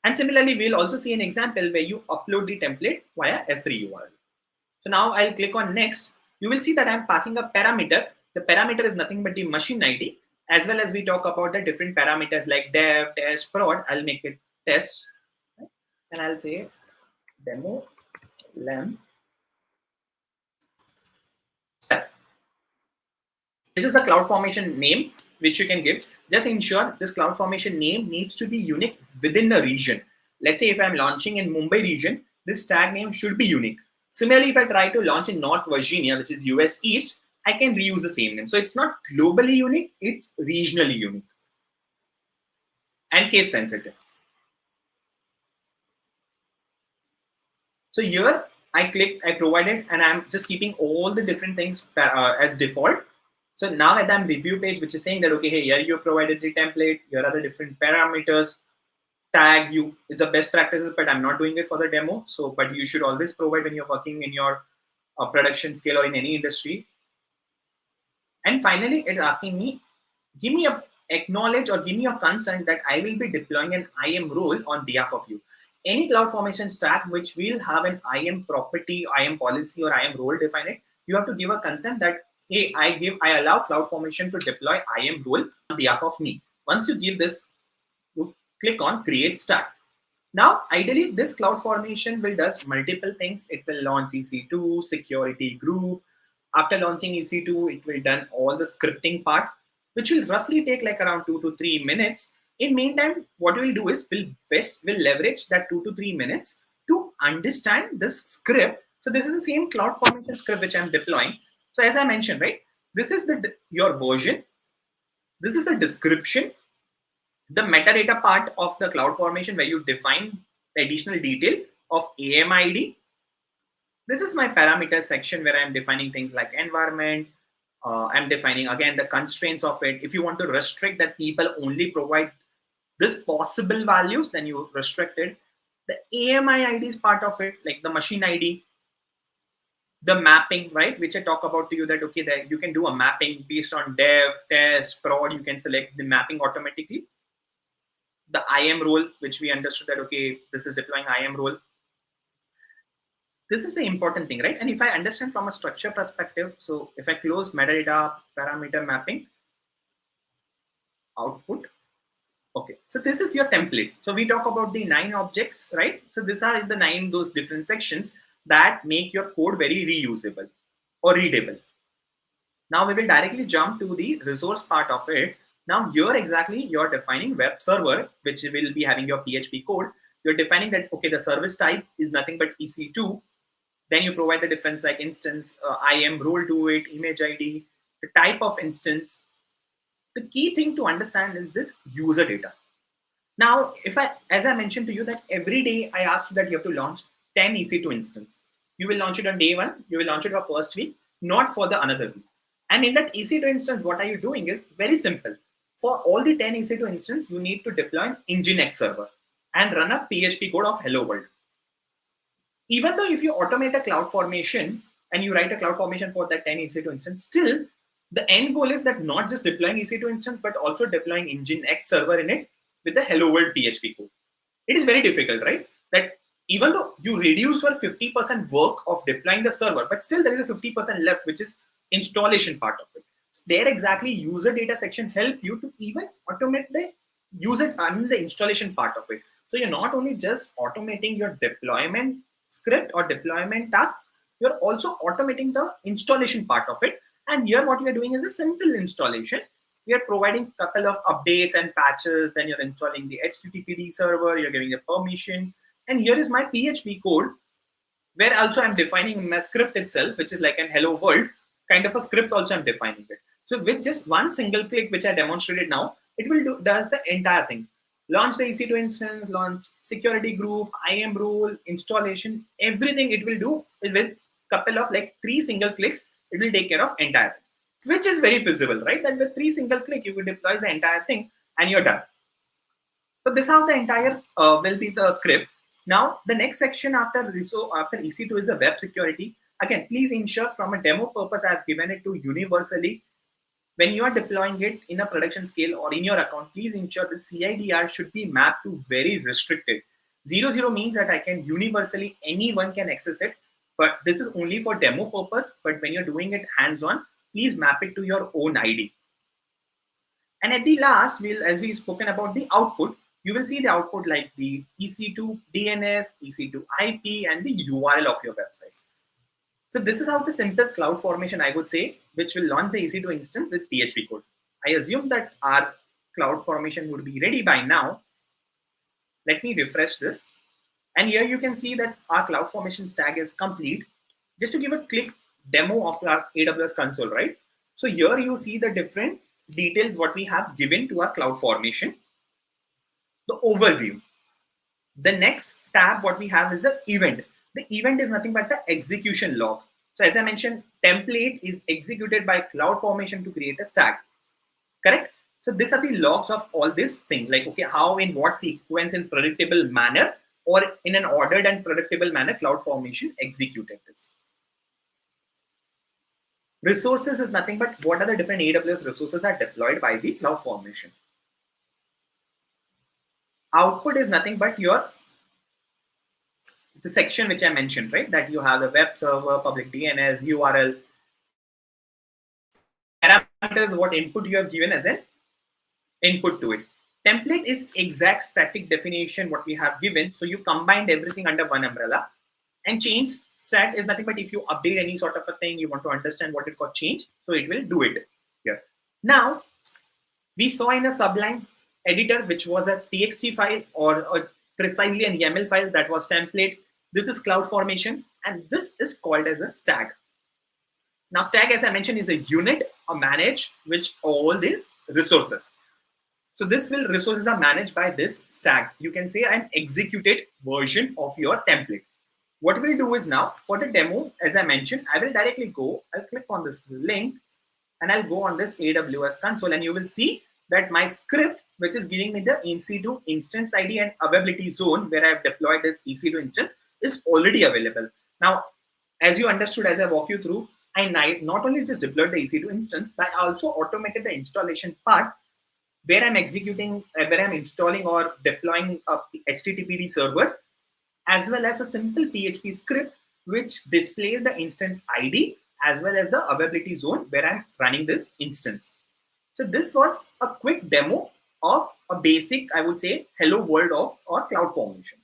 And similarly, we'll also see an example where you upload the template via S3 URL. So now I'll click on next. You will see that I'm passing a parameter. The parameter is nothing but the machine ID, as well as we talk about the different parameters like dev, test, prod. I'll make it test, and I'll say demo lamp step. This is a CloudFormation name which you can give. Just ensure this CloudFormation name needs to be unique within a region. Let's say if I'm launching in Mumbai region, this tag name should be unique. Similarly, if I try to launch in North Virginia, which is US East, I can reuse the same name. So it's not globally unique, it's regionally unique and case sensitive. So here I clicked, I provided, and I'm just keeping all the different things as default. So now at the review page, which is saying that, okay, hey, here you provided the template, here are the different parameters, tag you, it's a best practices, but I'm not doing it for the demo. So, but you should always provide when you're working in your production scale or in any industry. And finally, it's asking me, give me a acknowledge or give me a consent that I will be deploying an IAM role on behalf of you. Any CloudFormation stack which will have an IAM property, IAM policy, or IAM role defined, you have to give a consent that, hey, I allow CloudFormation to deploy IAM role on behalf of me. Once you give this, you click on create stack. Now, ideally, this CloudFormation will does multiple things. It will launch EC2, security group. After launching EC2, it will done all the scripting part, which will roughly take like around 2 to 3 minutes. In meantime, what we'll do is we'll leverage that 2 to 3 minutes to understand this script. So this is the same CloudFormation script which I'm deploying. So as I mentioned, right, this is your version. This is the description, the metadata part of the CloudFormation where you define the additional detail of AMID. This is my parameter section where I'm defining things like environment. I'm defining again the constraints of it. If you want to restrict that people only provide this possible values, then you restrict it. The AMI ID is part of it, like the machine ID, the mapping, right? Which I talk about to you that, okay, that you can do a mapping based on dev, test, prod, you can select the mapping automatically. The IAM role, which we understood that, okay, this is deploying IAM role. This is the important thing, right? And if I understand from a structure perspective, so if I close metadata, parameter mapping, output, okay. So this is your template. So we talk about the 9 objects, right? So these are the 9, those different sections that make your code very reusable or readable. Now we will directly jump to the resource part of it. Now here exactly you're defining web server, which will be having your PHP code. You're defining that, okay, the service type is nothing but EC2. Then you provide the difference like instance, IAM role to it, image ID, the type of instance. The key thing to understand is this user data. Now, as I mentioned to you that every day I asked you that you have to launch 10 EC2 instance. You will launch it on day 1. You will launch it for first week, not for the another week. And in that EC2 instance, what are you doing is very simple. For all the 10 EC2 instance, you need to deploy an Nginx server and run a PHP code of hello world. Even though if you automate a CloudFormation and you write a CloudFormation for that 10 EC2 instance, still the end goal is that not just deploying EC2 instance, but also deploying Nginx server in it with the hello world PHP code. It is very difficult, right? That even though you reduce your 50% work of deploying the server, but still there is a 50% left, which is installation part of it. So there exactly user data section help you to even automate the user and the installation part of it. So you're not only just automating your deployment script or deployment task, you're also automating the installation part of it. And here what we are doing is a simple installation. We are providing a couple of updates and patches. Then you're installing the HTTPD server, you're giving a permission. And here is my PHP code, where also I'm defining my script itself, which is like an hello world kind of a script also I'm defining it. So with just one single click, which I demonstrated now, it will does the entire thing. Launch the EC2 instance, launch security group, IAM role, installation, everything it will do with couple of like 3 single clicks, it will take care of entire thing, which is very feasible, right? That with 3 single click, you will deploy the entire thing and you're done. So this is how the entire will be the script. Now, the next section after EC2 is the web security. Again, please ensure from a demo purpose, I have given it to universally. When you are deploying it in a production scale or in your account, please ensure the CIDR should be mapped to very restricted. 00 means that I can universally, anyone can access it, but this is only for demo purpose. But when you're doing it hands-on, please map it to your own ID. And at the last, as we've spoken about the output, you will see the output like the EC2 DNS, EC2 IP, and the URL of your website. So this is how the simple CloudFormation, I would say, which will launch the EC2 instance with PHP code. I assume that our CloudFormation would be ready by now. Let me refresh this. And here you can see that our CloudFormation stack is complete. Just to give a quick demo of our AWS console, right? So here you see the different details what we have given to our CloudFormation. The overview. The next tab what we have is the event. The event is nothing but the execution log. So as I mentioned, template is executed by CloudFormation to create a stack. Correct? So these are the logs of all this thing, like, okay, how, in what sequence, in predictable manner, or in an ordered and predictable manner, CloudFormation executed this. Resources is nothing but what are the different AWS resources are deployed by the CloudFormation. Output is nothing but the section which I mentioned, right? That you have the web server, public DNS, URL, parameters, what input you have given as an input to it. Template is exact static definition what we have given. So you combined everything under one umbrella. And change stat is nothing but if you update any sort of a thing, you want to understand what it got change, so it will do it here. Now, we saw in a Sublime editor, which was a TXT file or precisely an YAML file, that was template. This is CloudFormation, and this is called as a stack. Now, stack, as I mentioned, is a unit or manage which all these resources. So this resources are managed by this stack. You can say an executed version of your template. What we'll do is now, for the demo, as I mentioned, I will directly go, I'll click on this link, and I'll go on this AWS console, and you will see that my script, which is giving me the EC2 instance ID and availability zone where I've deployed this EC2 instance, is already available. Now, as you understood, as I walk you through, I not only just deployed the EC2 instance, but I also automated the installation part where I'm executing, where I'm installing or deploying a HTTPD server, as well as a simple PHP script which displays the instance ID as well as the availability zone where I'm running this instance. So this was a quick demo of a basic, I would say, hello world of or CloudFormation.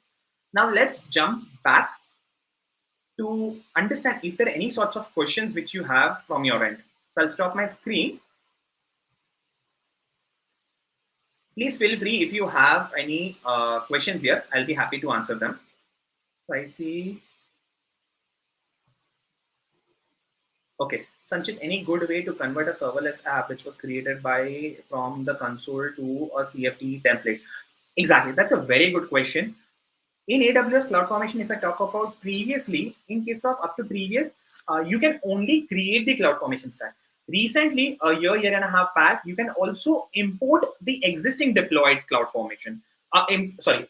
Now let's jump back to understand if there are any sorts of questions which you have from your end. So I'll stop my screen. Please feel free if you have any questions here. I'll be happy to answer them. So I see. Okay, Sanchit, any good way to convert a serverless app which was created from the console to a CFT template? Exactly, that's a very good question. In AWS CloudFormation, if I talk about previously, in case of up to previous, you can only create the CloudFormation stack. Recently, a year and a half back, you can also import the existing deployed CloudFormation,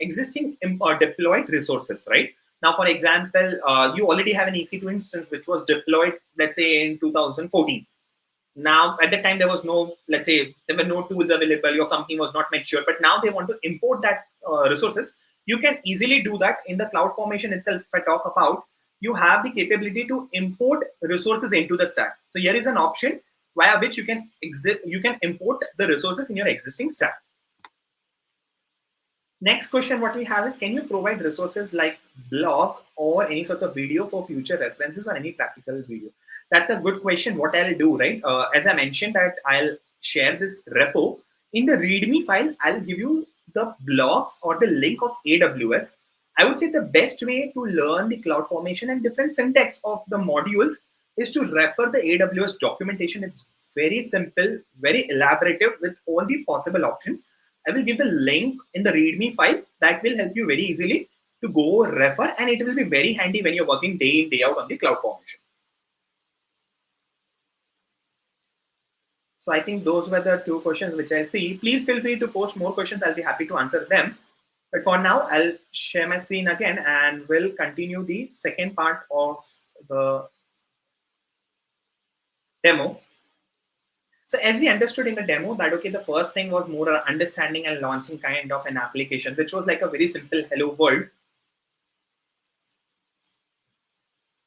existing deployed resources, right? Now, for example, you already have an EC2 instance which was deployed, let's say, in 2014. Now, at that time, there was no, let's say, there were no tools available. Your company was not mature, but now they want to import that resources. You can easily do that in the CloudFormation itself. If I talk about, you have the capability to import resources into the stack. So here is an option via which you can import the resources in your existing stack. Next question what we have is, can you provide resources like blog or any sort of video for future references or any practical video? That's a good question. What I'll do, right? As I mentioned that I'll share this repo. In the README file, I'll give you the blogs or the link of AWS. I would say the best way to learn the CloudFormation and different syntax of the modules is to refer the AWS documentation. It's very simple, very elaborative with all the possible options. I will give the link in the README file that will help you very easily to go refer, and it will be very handy when you're working day in, day out on the CloudFormation. So I think those were the two questions which I see. Please feel free to post more questions. I'll be happy to answer them. But for now, I'll share my screen again and we'll continue the second part of the demo. So as we understood in the demo that, okay, the first thing was more understanding and launching kind of an application, which was like a very simple hello world.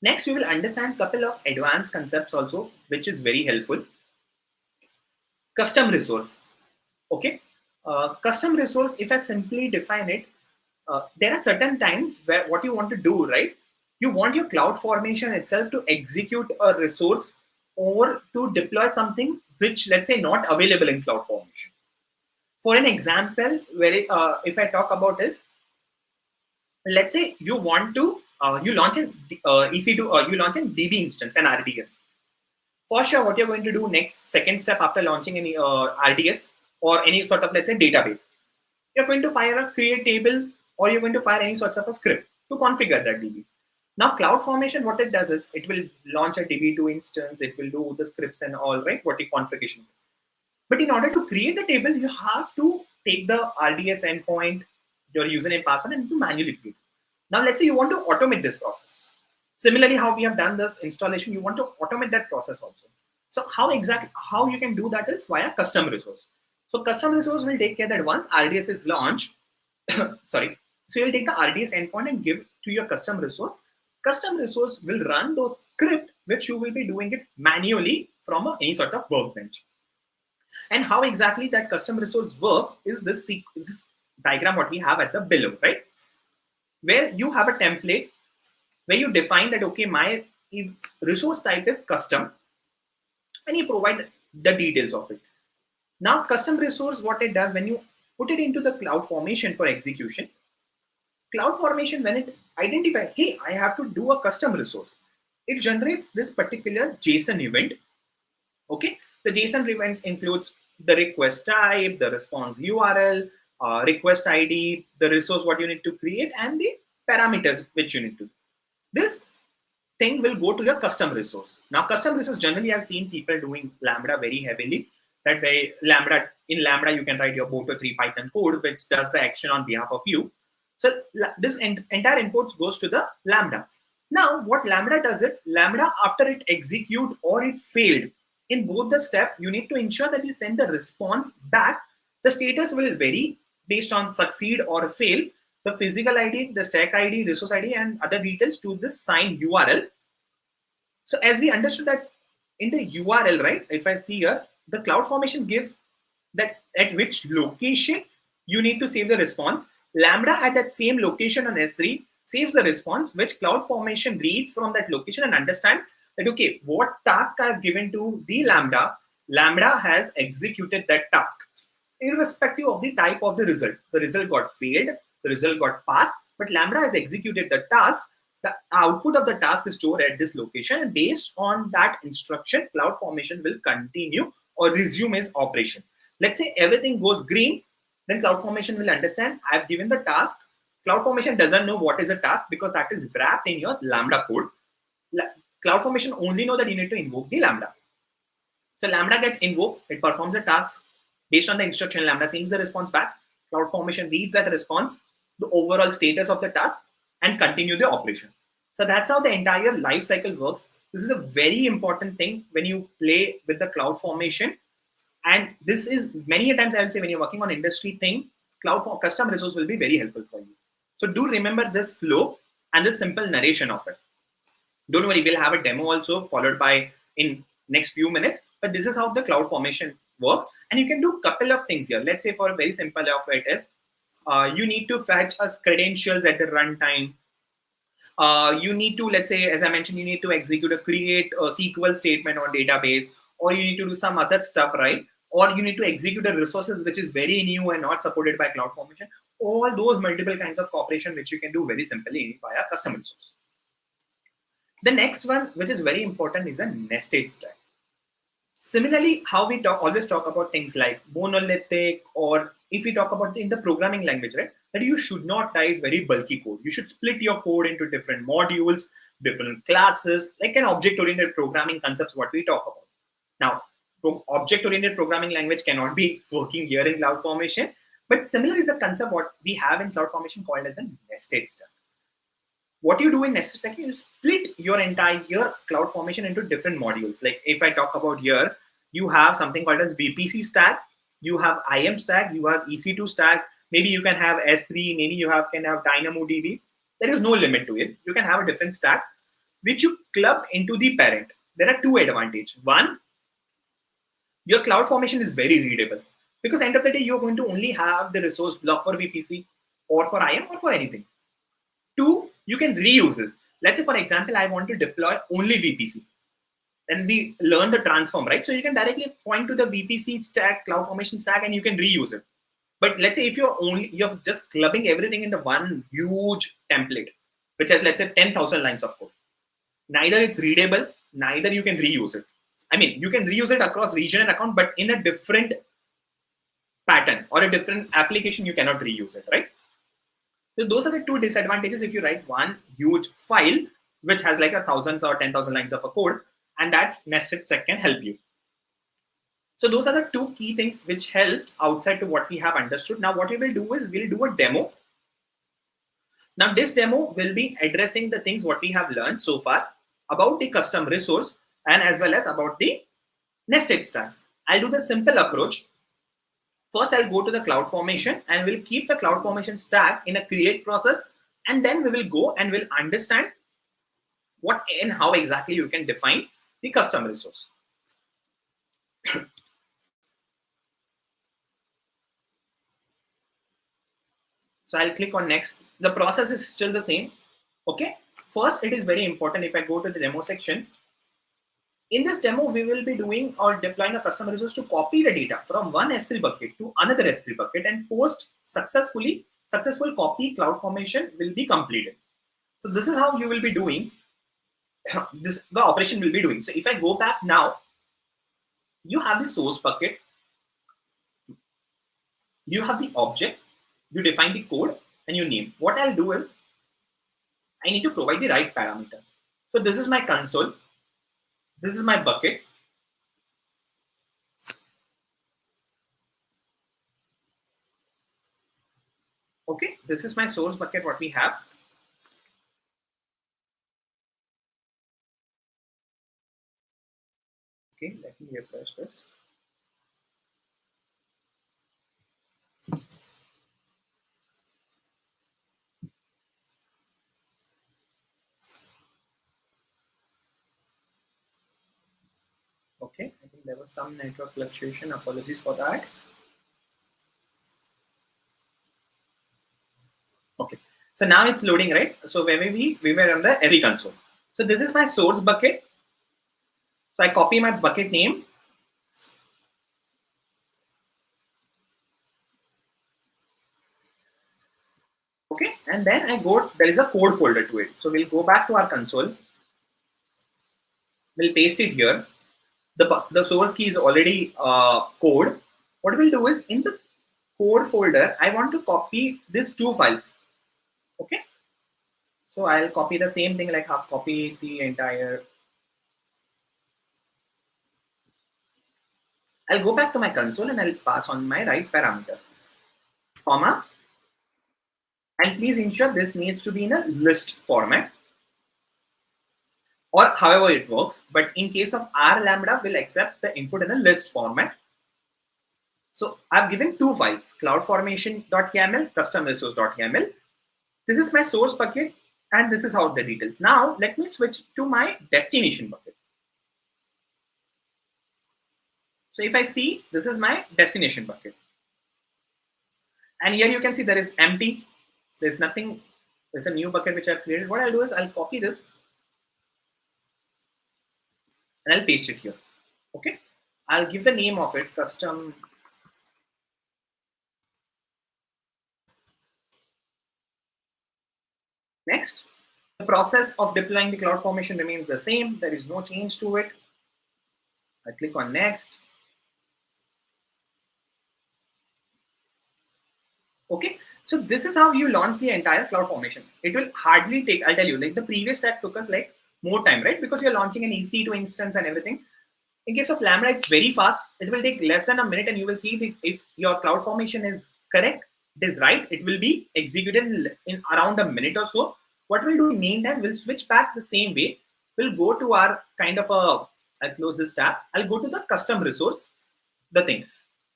Next, we will understand a couple of advanced concepts also, which is very helpful. Custom resource. Okay. Custom resource, if I simply define it, there are certain times where what you want to do, right? You want your CloudFormation itself to execute a resource or to deploy something which, let's say, not available in CloudFormation. For an example, where if I talk about this, let's say you want to you launch an EC2 or you launch a DB instance, an RDS. For sure, what you're going to do next, second step after launching any RDS or any sort of, let's say, database, you're going to fire a create table or you're going to fire any sorts of a script to configure that DB. Now, CloudFormation, what it does is it will launch a DB2 instance, it will do the scripts and all, right? What the configuration. But in order to create a table, you have to take the RDS endpoint, your username, password, and to manually create. Now, let's say you want to automate this process. Similarly, how we have done this installation, you want to automate that process also. So how you can do that is via custom resource. So custom resource will take care that once RDS is launched, sorry, so you'll take the RDS endpoint and give to your custom resource. Custom resource will run those script which you will be doing it manually from any sort of workbench. And how exactly that custom resource work is this diagram what we have at the below, right? Where you have a template where you define that, okay, my resource type is custom, and you provide the details of it. Now, custom resource, what it does when you put it into the CloudFormation for execution, CloudFormation, when it identifies, hey, I have to do a custom resource, it generates this particular JSON event. Okay, the JSON events includes the request type, the response URL, request ID, the resource what you need to create, and the parameters which you need to. This thing will go to your custom resource. Now, custom resource, generally I've seen people doing Lambda very heavily. That way, in Lambda, you can write your Boto3 Python code, which does the action on behalf of you. So this entire input goes to the Lambda. Now, what Lambda does it, Lambda, after it execute or it failed, in both the steps, you need to ensure that you send the response back. The status will vary based on succeed or fail. The physical ID, the stack ID, resource ID, and other details to this signed URL. So as we understood that in the URL, right, if I see here, the CloudFormation gives that at which location you need to save the response. Lambda at that same location on S3 saves the response, which CloudFormation reads from that location and understand that, okay, what tasks are given to the Lambda. Lambda has executed that task, irrespective of the type of the result. The result got failed, the result got passed, but Lambda has executed the task. The output of the task is stored at this location, and based on that instruction, CloudFormation will continue or resume its operation. Let's say everything goes green, then CloudFormation will understand I've given the task. CloudFormation doesn't know what is a task because that is wrapped in your Lambda code. CloudFormation only know that you need to invoke the Lambda. So Lambda gets invoked, it performs a task. Based on the instruction, Lambda sends the response back. CloudFormation reads that response, the overall status of the task, and continue the operation. So that's how the entire life cycle works. This is a very important thing when you play with the CloudFormation. And this is many a times I will say when you're working on industry thing, custom resource will be very helpful for you. So do remember this flow and this simple narration of it. Don't worry, we'll have a demo also followed by in next few minutes. But this is how the CloudFormation works. And you can do a couple of things here. Let's say for a very simple of it is, you need to fetch us credentials at the runtime. You need to, let's say, as I mentioned, you need to create a SQL statement on database, or you need to do some other stuff, right? Or you need to execute the resources, which is very new and not supported by CloudFormation. All those multiple kinds of cooperation, which you can do very simply via custom resource. The next one, which is very important, is a nested stack. Similarly, how we always talk about things like monolithic, or if we talk about in the programming language, right, that you should not write very bulky code. You should split your code into different modules, different classes, like an object-oriented programming concepts, what we talk about. Now, object-oriented programming language cannot be working here in CloudFormation, but similar is a concept what we have in CloudFormation called as a nested stack. What you do in nested stack, you split your entire CloudFormation into different modules. Like if I talk about here, you have something called as VPC stack, you have IAM stack, you have EC2 stack, maybe you can have S3, maybe you can have DynamoDB. There is no limit to it. You can have a different stack, which you club into the parent. There are two advantages. One, your CloudFormation is very readable, because end of the day, you're going to only have the resource block for VPC or for IAM or for anything. Two, you can reuse it. Let's say, for example, I want to deploy only VPC. Then we learn the transform, right? So you can directly point to the VPC stack, CloudFormation stack, and you can reuse it. But let's say if you're just clubbing everything into one huge template, which has, let's say, 10,000 lines of code. Neither it's readable, neither you can reuse it. I mean, you can reuse it across region and account, but in a different pattern or a different application, you cannot reuse it, right? So those are the two disadvantages if you write one huge file which has like 1,000 or 10,000 lines of a code, and that's nested sec can help you. So those are the two key things which helps outside to what we have understood. Now what we will do is we'll do a demo. Now this demo will be addressing the things what we have learned so far about the custom resource and as well as about the nested stack. I'll do the simple approach. First, I'll go to the CloudFormation and we'll keep the CloudFormation stack in a create process, and then we will go and we'll understand what and how exactly you can define the custom resource. So I'll click on next. The process is still the same. Okay. First, it is very important if I go to the demo section. In this demo, we will be doing or deploying a custom resource to copy the data from one S3 bucket to another S3 bucket and post successfully. Successful copy CloudFormation will be completed. So this is how you will be doing this. The operation will be doing. So if I go back now, you have the source bucket, you have the object, you define the code, and you name. What I'll do is I need to provide the right parameter. So this is my console. This is my bucket. Okay, this is my source bucket, what we have. Okay, let me refresh this. Okay, I think there was some network fluctuation. Apologies for that. Okay, so now it's loading, right? So where we were on the every console. So this is my source bucket. So I copy my bucket name. Okay, and then I go, there is a code folder to it. So we'll go back to our console. We'll paste it here. The source key is already code. What we'll do is in the code folder, I want to copy these two files. Okay, so I'll copy the same thing, like have copy the entire. I'll go back to my console and I'll pass on my right parameter, comma, and please ensure this needs to be in a list format or however it works. But in case of R lambda, we'll accept the input in a list format. So I've given two files, cloudformation.yaml, custom resource.yaml. This is my source bucket and this is how the details. Now let me switch to my destination bucket. So if I see, this is my destination bucket. And here you can see there is empty. There's nothing. There's a new bucket which I've created. What I'll do is I'll copy this and I'll paste it here. Okay. I'll give the name of it custom. Next, the process of deploying the CloudFormation remains the same. There is no change to it. I click on next. Okay, so this is how you launch the entire CloudFormation. It will hardly take, I'll tell you, like the previous step took us like more time, right? Because you're launching an EC2 instance and everything. In case of Lambda, it's very fast. It will take less than a minute and you will see if your CloudFormation is correct, it is right, it will be executed in around a minute or so. What we'll do in meantime, we'll switch back the same way. We'll go to our kind of I'll close this tab. I'll go to the custom resource, the thing.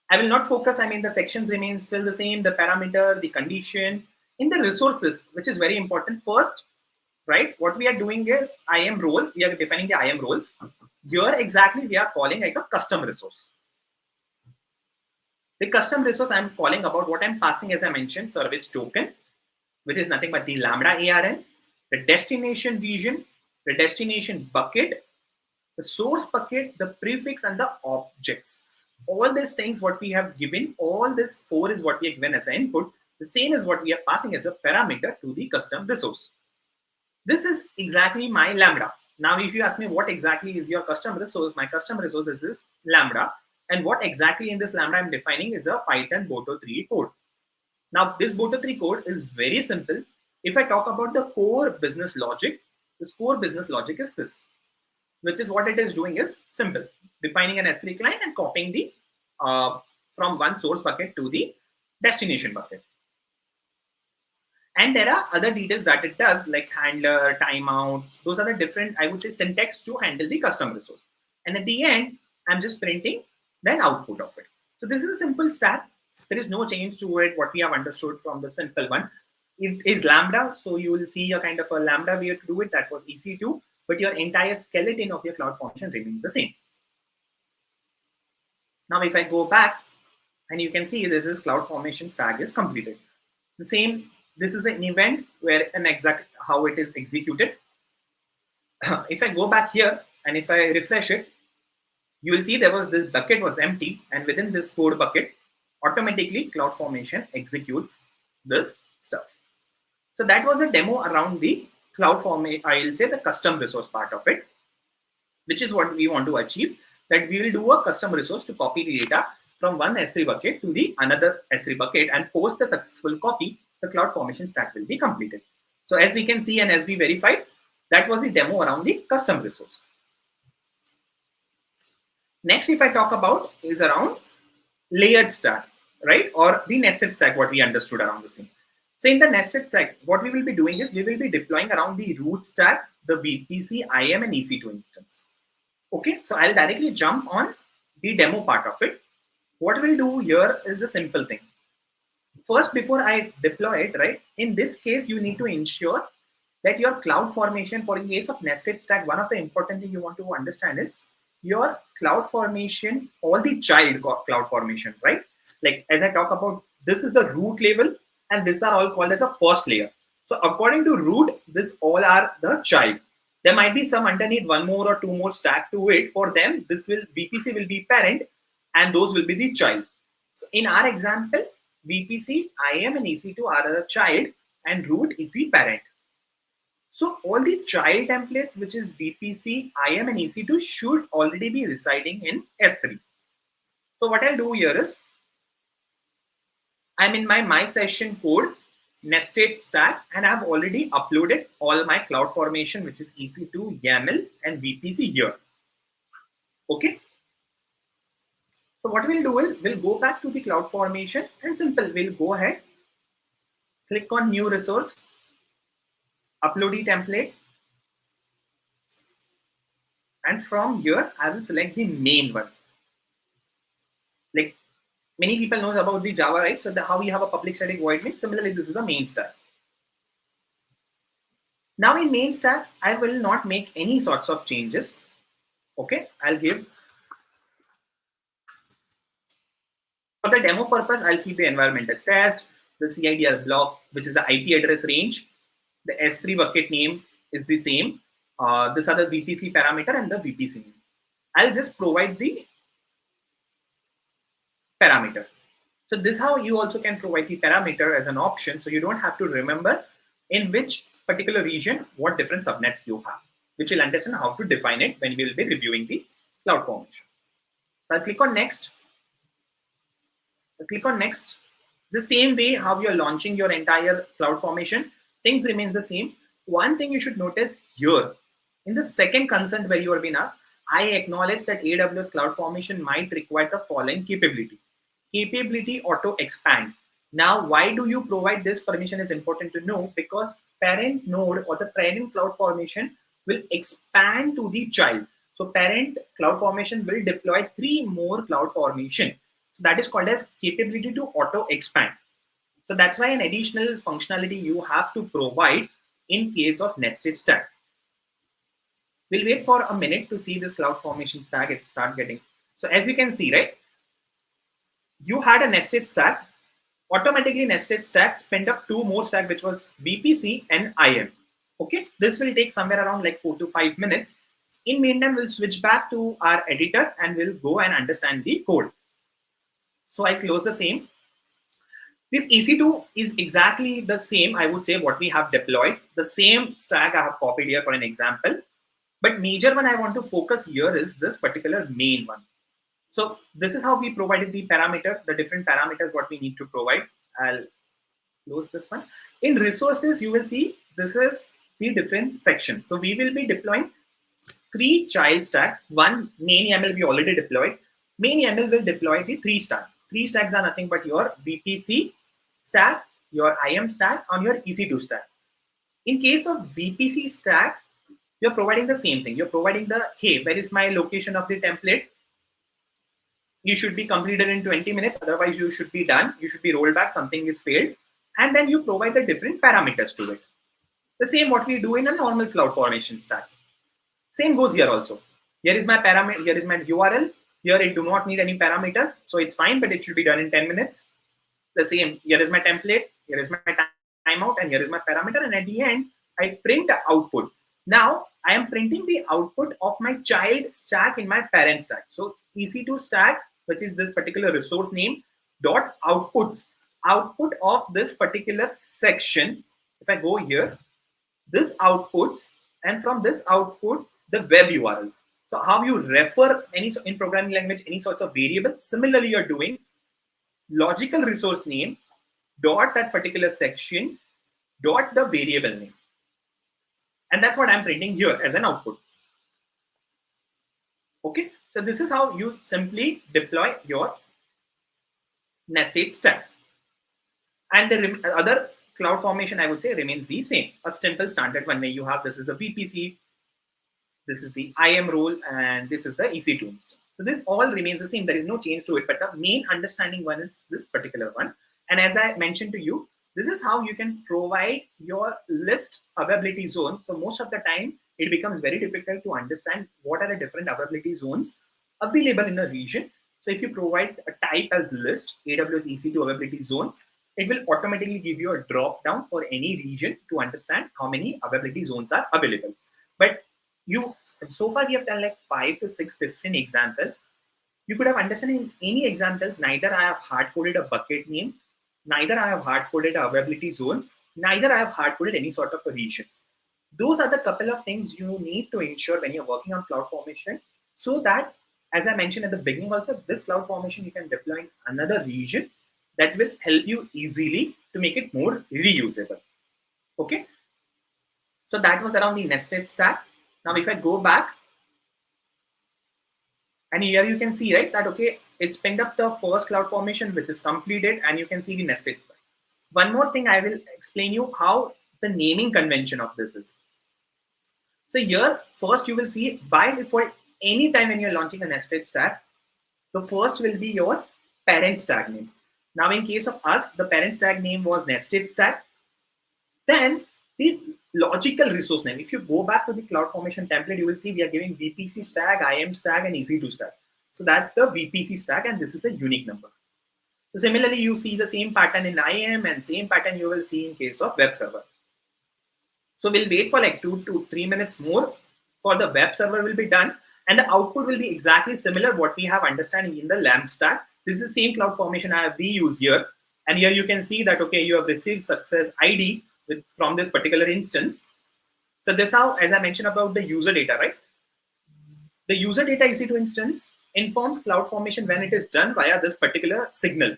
I will not focus, I mean, the sections remain still the same, the parameter, the condition. In the resources, which is very important, first, right, what we are doing is IAM role, we are defining the IAM roles. Here exactly we are calling like a custom resource. The custom resource I'm calling about what I'm passing, as I mentioned, service token, which is nothing but the Lambda ARN, the destination region, the destination bucket, the source bucket, the prefix, and the objects. All these things what we have given, all this 4 is what we have given as an input. The same is what we are passing as a parameter to the custom resource. This is exactly my Lambda. Now, if you ask me what exactly is your custom resource, my custom resource is this Lambda. And what exactly in this Lambda I'm defining is a Python Boto3 code. Now, this Boto3 code is very simple. If I talk about the core business logic, This core business logic is this, which is what it is doing is simple, defining an S3 client and copying the from one source bucket to the destination bucket. And there are other details that it does, like handler, timeout. Those are the different, I would say, syntax to handle the custom resource. And at the end, I'm just printing the output of it. So this is a simple stack. There is no change to it. What we have understood from the simple one, it is Lambda. So you will see a kind of a Lambda way to do it. That was EC2, but your entire skeleton of your CloudFormation remains the same. Now, if I go back, and you can see this CloudFormation stack is completed. The same. This is an event where an exact how it is executed. If I go back here and if I refresh it, you will see there was this bucket was empty, and within this code bucket, automatically CloudFormation executes this stuff. So that was a demo around the CloudFormation. I'll say the custom resource part of it, which is what we want to achieve. That we will do a custom resource to copy the data from one S3 bucket to the another S3 bucket, and post the successful copy, the CloudFormation stack will be completed. So as we can see and as we verified, that was the demo around the custom resource. Next, if I talk about is around layered stack, right? Or the nested stack, what we understood around the same. So in the nested stack, what we will be doing is we will be deploying around the root stack, the VPC, IAM, and EC2 instance. Okay, so I'll directly jump on the demo part of it. What we'll do here is a simple thing. First, before I deploy it, right, in this case, you need to ensure that your CloudFormation, for in case of nested stack, one of the important thing you want to understand is your CloudFormation, all the child CloudFormation, right? Like as I talk about, this is the root level, and these are all called as a first layer. So according to root, this all are the child. There might be some underneath one more or two more stack to it. For them, this will VPC will be parent, and those will be the child. So in our example, VPC, IAM, and EC2 are the child, and root is the parent. So all the child templates, which is VPC, IAM, and EC2, should already be residing in S3. So what I'll do here is, I'm in my session code, nested stack, and I've already uploaded all my CloudFormation, which is EC2, YAML, and VPC here. Okay. So what we'll do is we'll go back to the CloudFormation, and simple, we'll go ahead, click on new resource, upload the template, and from here I will select the main one. Like many people knows about the Java, right? So how we have a public static void main. Similarly, this is the main stack. Now in main stack, I will not make any sorts of changes. Okay, I'll give. For the demo purpose, I'll keep the environment as test, the CIDR block, which is the IP address range. The S3 bucket name is the same. These are the VPC parameter and the VPC name. I'll just provide the parameter. So this is how you also can provide the parameter as an option. So you don't have to remember in which particular region, what different subnets you have, which will understand how to define it when we will be reviewing the CloudFormation. I'll click on next. Click on next. The same way how you're launching your entire CloudFormation, things remains the same. One thing you should notice here, in the second consent where you are being asked, I acknowledge that AWS CloudFormation might require the following capability. Capability auto expand. Now, why do you provide this permission is important to know, because parent node or the parent CloudFormation will expand to the child. So parent CloudFormation will deploy 3 more CloudFormation. So that is called as capability to auto expand. So that's why an additional functionality you have to provide in case of nested stack. We'll wait for a minute to see this CloudFormation stack it start getting. So as you can see, right, you had a nested stack. Automatically nested stack spent up 2 more stack, which was VPC and IAM. Okay, this will take somewhere around like 4 to 5 minutes. In meantime, we'll switch back to our editor and we'll go and understand the code. So I close the same. This EC2 is exactly the same, I would say, what we have deployed. The same stack I have copied here for an example. But major one I want to focus here is this particular main one. So this is how we provided the parameter, the different parameters what we need to provide. I'll close this one. In resources, you will see this is the different sections. So we will be deploying 3 child stack. One main YAML we already deployed. Main YAML will deploy the 3 stack. 3 stacks are nothing but your VPC stack, your IAM stack, and your EC2 stack. In case of VPC stack, you're providing the same thing. You're providing the, hey, where is my location of the template? You should be completed in 20 minutes. Otherwise, you should be done. You should be rolled back. Something is failed. And then you provide the different parameters to it. The same what we do in a normal CloudFormation stack. Same goes here also. Here is my parameter. Here is my URL. Here it do not need any parameter. So it's fine, but it should be done in 10 minutes. The same. Here is my template. Here is my timeout. And here is my parameter. And at the end, I print the output. Now, I am printing the output of my child stack in my parent stack. So EC2 stack, which is this particular resource name, dot outputs. Output of this particular section. If I go here, this outputs, and from this output, the web URL. So how you refer any in programming language, any sorts of variables. Similarly, you're doing logical resource name dot that particular section dot the variable name. And that's what I'm printing here as an output. Okay, so this is how you simply deploy your nested stack. And the other CloudFormation, I would say, remains the same. A simple standard one where you have, this is the VPC, this is the IAM role, and this is the EC2 instance. So this all remains the same. There is no change to it, but the main understanding one is this particular one. And as I mentioned to you, this is how you can provide your list availability zone. So most of the time, it becomes very difficult to understand what are the different availability zones available in a region. So if you provide a type as list, AWS EC2 availability zone, it will automatically give you a drop down for any region to understand how many availability zones are available. But so far we have done like 5 to 6 different examples. You could have understood in any examples, neither I have hard-coded a bucket name, neither I have hard-coded a availability zone, neither I have hard-coded any sort of a region. Those are the couple of things you need to ensure when you're working on CloudFormation, so that, as I mentioned at the beginning also, this CloudFormation you can deploy in another region that will help you easily to make it more reusable. Okay. So that was around the nested stack. Now, if I go back, and here you can see, right, that, okay, it's pinned up the first CloudFormation, which is completed, and you can see the nested stack. One more thing, I will explain you how the naming convention of this is. So here, first you will see by default, anytime when you're launching a nested stack, the first will be your parent stack name. Now, in case of us, the parent stack name was nested stack. Then the logical resource name. If you go back to the CloudFormation template, you will see we are giving VPC stack, IAM stack, and EC2 stack. So that's the VPC stack, and this is a unique number. So similarly, you see the same pattern in IAM, and same pattern you will see in case of web server. So we'll wait for like 2 to 3 minutes more for the web server will be done, and the output will be exactly similar what we have understanding in the LAMP stack. This is the same CloudFormation I have reused here, and here you can see that, okay, you have received success ID from this particular instance. So this how, as I mentioned about the user data, right? The user data EC2 instance informs CloudFormation when it is done via this particular signal.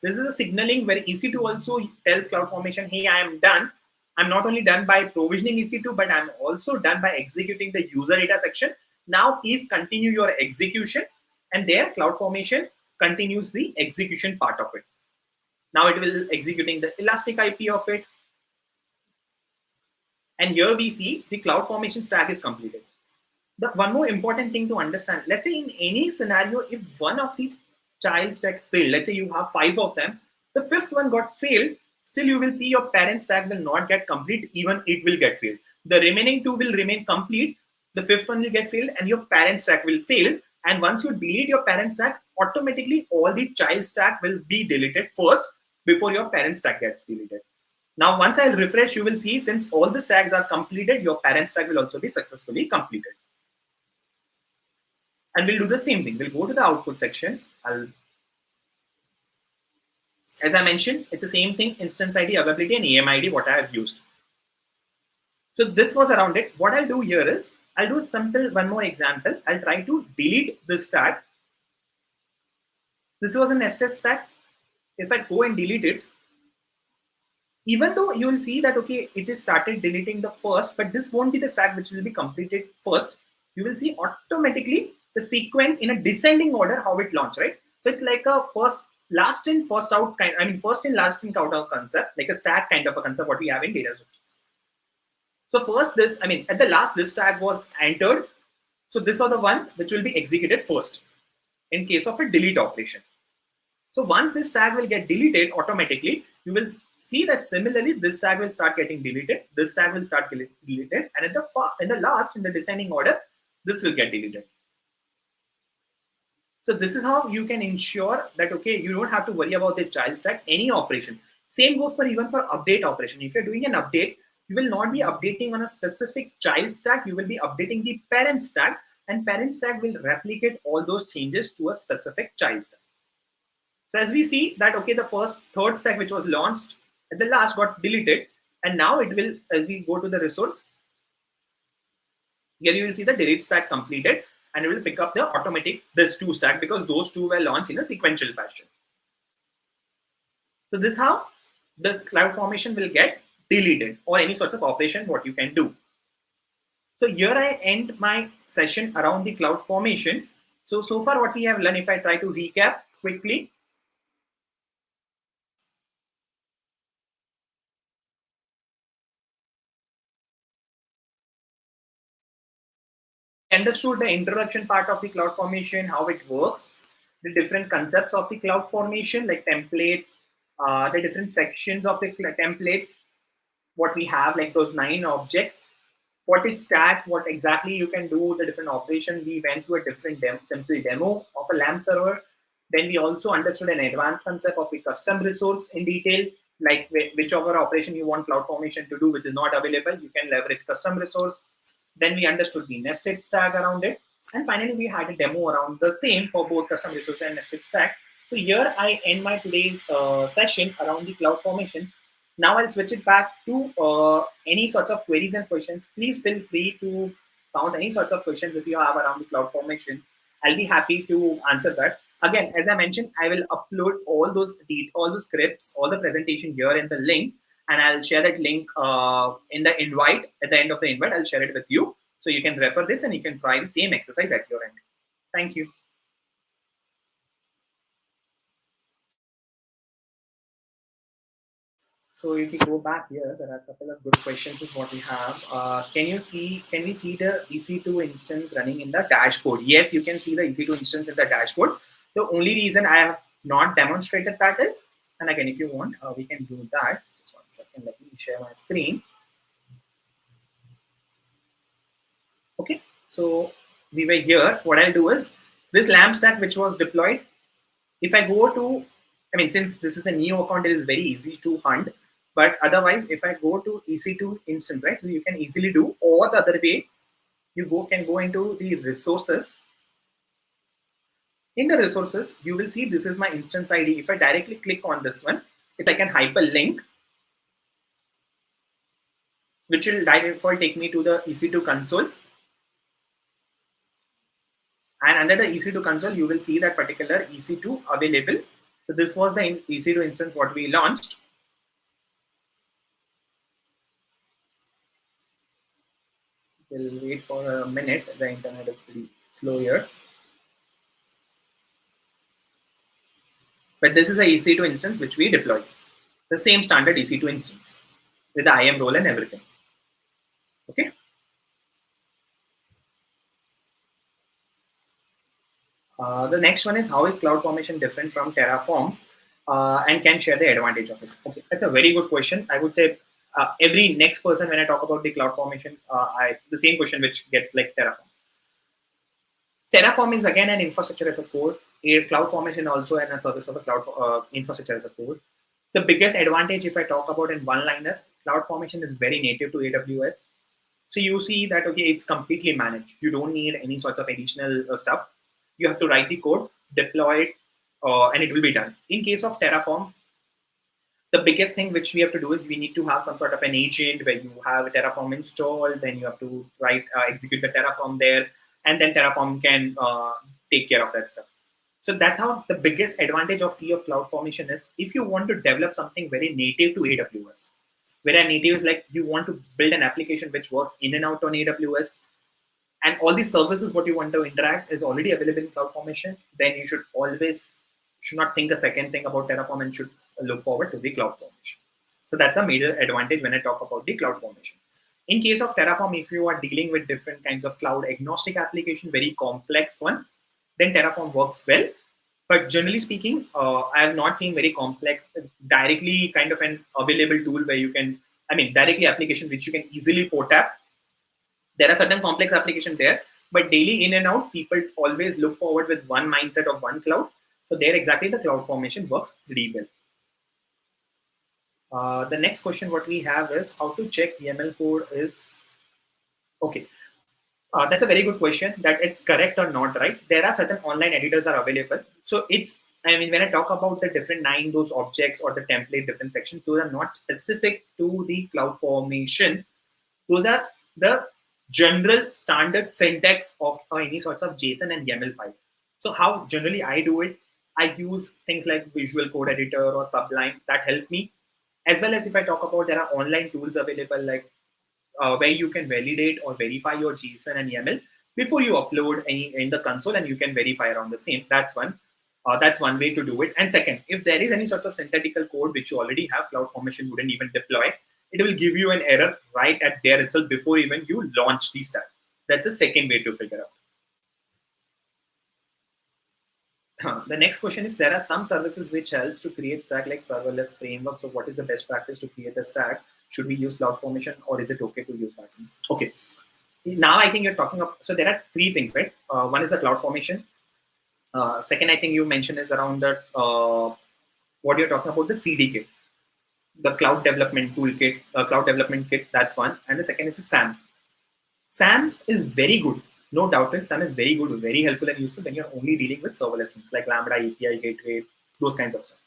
This is a signaling where EC2 also tells CloudFormation, hey, I am done. I'm not only done by provisioning EC2, but I'm also done by executing the user data section. Now, please continue your execution. And there, CloudFormation continues the execution part of it. Now it will executing the elastic IP of it. And here we see the CloudFormation stack is completed. The one more important thing to understand, let's say in any scenario, if one of these child stacks failed, let's say you have 5 of them, the 5th one got failed, still you will see your parent stack will not get complete, even it will get failed. The remaining 2 will remain complete, the 5th one will get failed, and your parent stack will fail. And once you delete your parent stack, automatically all the child stack will be deleted first before your parent stack gets deleted. Now, once I refresh, you will see since all the stacks are completed, your parent stack will also be successfully completed. And we'll do the same thing. We'll go to the output section. As I mentioned, it's the same thing, instance ID, availability, and AMID ID, what I have used. So this was around it. What I'll do here is, I'll do a simple one more example. I'll try to delete this stack. This was a nested stack. If I go and delete it, even though you will see that, okay, it is started deleting the first, but this won't be the stack which will be completed first. You will see automatically the sequence in a descending order, how it launched, right? So it's like a last in, first out kind, I mean, first in, last in, out of concept, like a stack kind of a concept, what we have in data structures. So first this, I mean, at the last, this tag was entered. So this are the one which will be executed first in case of a delete operation. So once this tag will get deleted automatically, you will see that similarly this tag will start getting deleted, this tag will start getting deleted, and at in the last, in the descending order, this will get deleted. So this is how you can ensure that, okay, you don't have to worry about the child stack, any operation. Same goes for even for update operation. If you're doing an update, you will not be updating on a specific child stack, you will be updating the parent stack, and parent stack will replicate all those changes to a specific child stack. So as we see that, okay, the third stack which was launched at the last got deleted, and now it will, as we go to the resource, here you will see the delete stack completed, and it will pick up the automatic this two stack because those two were launched in a sequential fashion. So this is how the CloudFormation will get deleted, or any sorts of operation what you can do. So here I end my session around the CloudFormation. So far what we have learned, if I try to recap quickly, understood the introduction part of the CloudFormation, how it works, the different concepts of the CloudFormation, like templates, the different sections of the templates, what we have, like those 9 objects, what is stack, what exactly you can do, the different operation. We went through a different simple demo of a LAMP server. Then we also understood an advanced concept of a custom resource in detail, like whichever operation you want CloudFormation to do, which is not available, you can leverage custom resource. Then we understood the nested stack around it. And finally, we had a demo around the same for both custom resource and nested stack. So here I end my today's session around the CloudFormation. Now I'll switch it back to any sorts of queries and questions. Please feel free to bounce any sorts of questions if you have around the CloudFormation. I'll be happy to answer that. Again, as I mentioned, I will upload all the scripts, all the presentation here in the link, and I'll share that link in the invite. At the end of the invite, I'll share it with you. So you can refer this and you can try the same exercise at your end. Thank you. So if we go back here, there are a couple of good questions is what we have. Can we see the EC2 instance running in the dashboard? Yes, you can see the EC2 instance in the dashboard. The only reason I have not demonstrated that is, and again, if you want, we can do that. Just 1 second, let me share my screen. Okay, so we were here. What I'll do is this LAMP stack which was deployed. If I go to, I mean, since this is the new account, it is very easy to hunt. But otherwise, if I go to EC2 instance, right, you can easily do, or the other way, you can go into the resources. In the resources, you will see this is my instance ID. If I directly click on this one, if I can hyperlink, which will directly take me to the EC2 console. And under the EC2 console, you will see that particular EC2 available. So this was the EC2 instance what we launched. We'll wait for a minute. The internet is pretty slow here. But this is a EC2 instance which we deployed. The same standard EC2 instance with the IAM role and everything. Okay. The next one is, how is CloudFormation different from Terraform and can share the advantage of it? Okay, that's a very good question. I would say every next person when I talk about the CloudFormation, the same question which gets like Terraform. Terraform is again an infrastructure as a code. CloudFormation also and a service of a cloud infrastructure as a code. The biggest advantage, if I talk about in one liner, CloudFormation is very native to AWS. So you see that, okay, it's completely managed. You don't need any sorts of additional stuff. You have to write the code, deploy it, and it will be done. In case of Terraform, the biggest thing which we have to do is we need to have some sort of an agent where you have a Terraform installed, then you have to execute the Terraform there, and then Terraform can take care of that stuff. So that's how the biggest advantage of CloudFormation is. If you want to develop something very native to AWS, where native is like you want to build an application which works in and out on AWS, and all these services what you want to interact is already available in CloudFormation, then you should not think a second thing about Terraform and should look forward to the CloudFormation. So that's a major advantage when I talk about the CloudFormation. In case of Terraform, if you are dealing with different kinds of cloud agnostic application, very complex one, then Terraform works well. But generally speaking, I have not seen very complex, directly kind of an available tool where you can, directly application which you can easily port up. There are certain complex applications there, but daily in and out, people always look forward with one mindset of one cloud. So there exactly the CloudFormation works really well. The next question what we have is how to check YAML code is, okay. That's a very good question that it's correct or not, right? There are certain online editors are available. So it's, when I talk about the different those objects or the template, different sections, those are not specific to the CloudFormation. Those are the general standard syntax of any sorts of JSON and YAML file. So how generally I do it, I use things like Visual Code Editor or Sublime that help me. As well as if I talk about, there are online tools available like where you can validate or verify your JSON and YAML before you upload any in the console, and you can verify around the same. That's one way to do it. And second, if there is any sort of synthetical code which you already have, CloudFormation wouldn't even deploy. It will give you an error right at there itself before even you launch the stack. That's the second way to figure out. The next question is, there are some services which helps to create stack like serverless framework. So what is the best practice to create a stack? Should we use CloudFormation or is it okay to use that? Okay. Now I think you're talking about, so there are three things, right? One is the CloudFormation. Second, I think you mentioned is around that, what you're talking about, the CDK, the Cloud Development Toolkit, Cloud Development Kit, that's one. And the second is the SAM. SAM is very good. No doubt it. SAM is very good, very helpful and useful when you're only dealing with serverless things like Lambda, API, Gateway, those kinds of stuff.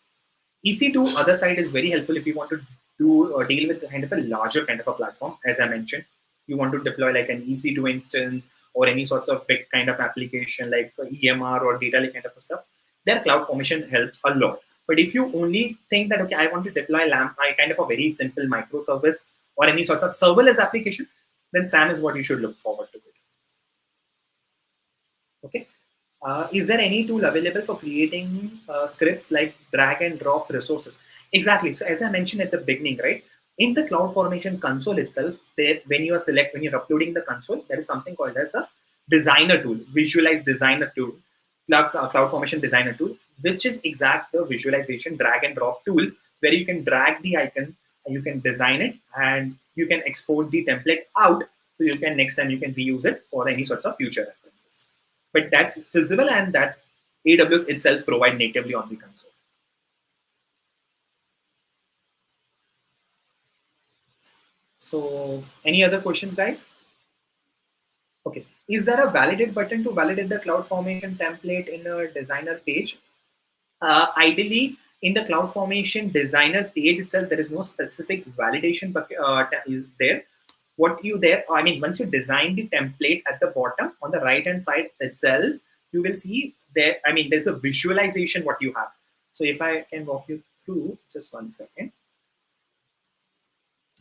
EC2, other side, is very helpful if you want to do or deal with kind of a larger kind of a platform. As I mentioned, you want to deploy like an EC2 instance or any sorts of big kind of application like EMR or data lake kind of stuff. There, CloudFormation helps a lot. But if you only think that, okay, I want to deploy kind of a very simple microservice or any sort of serverless application, then SAM is what you should look forward to. Okay. Is there any tool available for creating scripts like drag and drop resources? Exactly. So as I mentioned at the beginning, right, in the CloudFormation console itself, there when you're uploading the console, there is something called as a designer tool, visualize designer tool, CloudFormation designer tool, which is the visualization drag and drop tool where you can drag the icon, you can design it, and you can export the template out. So you can next time you can reuse it for any sorts of future references. But that's feasible, and that AWS itself provide natively on the console. So any other questions, guys? Okay. Is there a validate button to validate the CloudFormation template in a designer page? Ideally, in the CloudFormation designer page itself, there is no specific validation is there. Once you design the template at the bottom on the right hand side itself, you will see there, there's a visualization what you have. So if I can walk you through, just 1 second.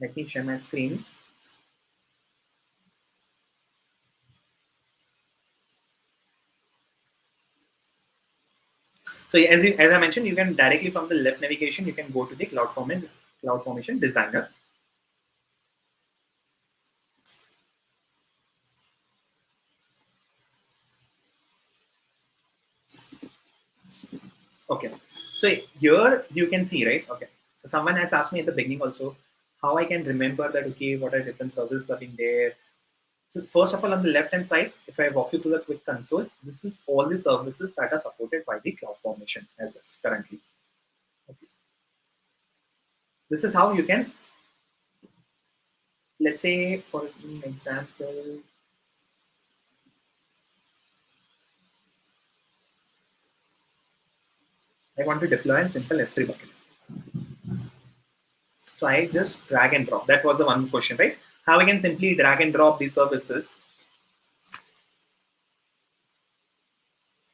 Let me share my screen. So as I mentioned, you can directly from the left navigation, you can go to the CloudFormation designer. Okay, so here you can see, right? Okay, so someone has asked me at the beginning also how I can remember that, okay, what are different services that are in there. So first of all, on the left hand side, if I walk you to the quick console, this is all the services that are supported by the CloudFormation as currently. Okay. This is how you can, let's say for an example, I want to deploy a simple S3 bucket. So I just drag and drop. That was the one question, right? How I can simply drag and drop these services.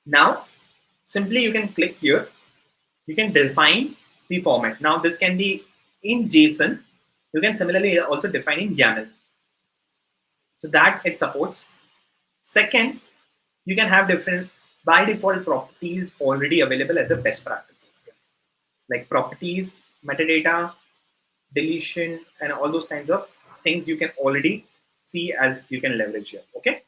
Now, simply you can click here. You can define the format. Now this can be in JSON. You can similarly also define in YAML. So that it supports. Second, you can have different by default properties already available as a best practices, like properties, metadata, deletion, and all those kinds of things you can already see as you can leverage here. Okay.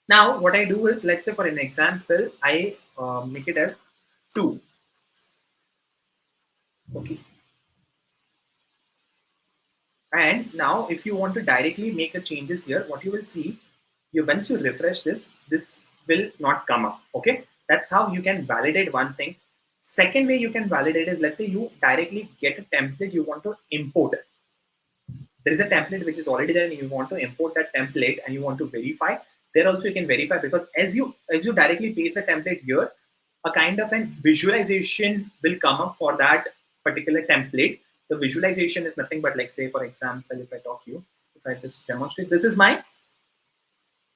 Now what I do is, let's say for an example, I make it as 2. Okay. And now if you want to directly make a changes here, what you will see, once you refresh this, this will not come up. Okay. That's how you can validate one thing. Second way you can validate is, let's say you directly get a template you want to import. There is a template which is already there and you want to import that template and you want to verify. There also you can verify, because as you directly paste a template here, a kind of an visualization will come up for that particular template. The visualization is nothing but, like, say for example, if I talk you, if I just demonstrate, this is my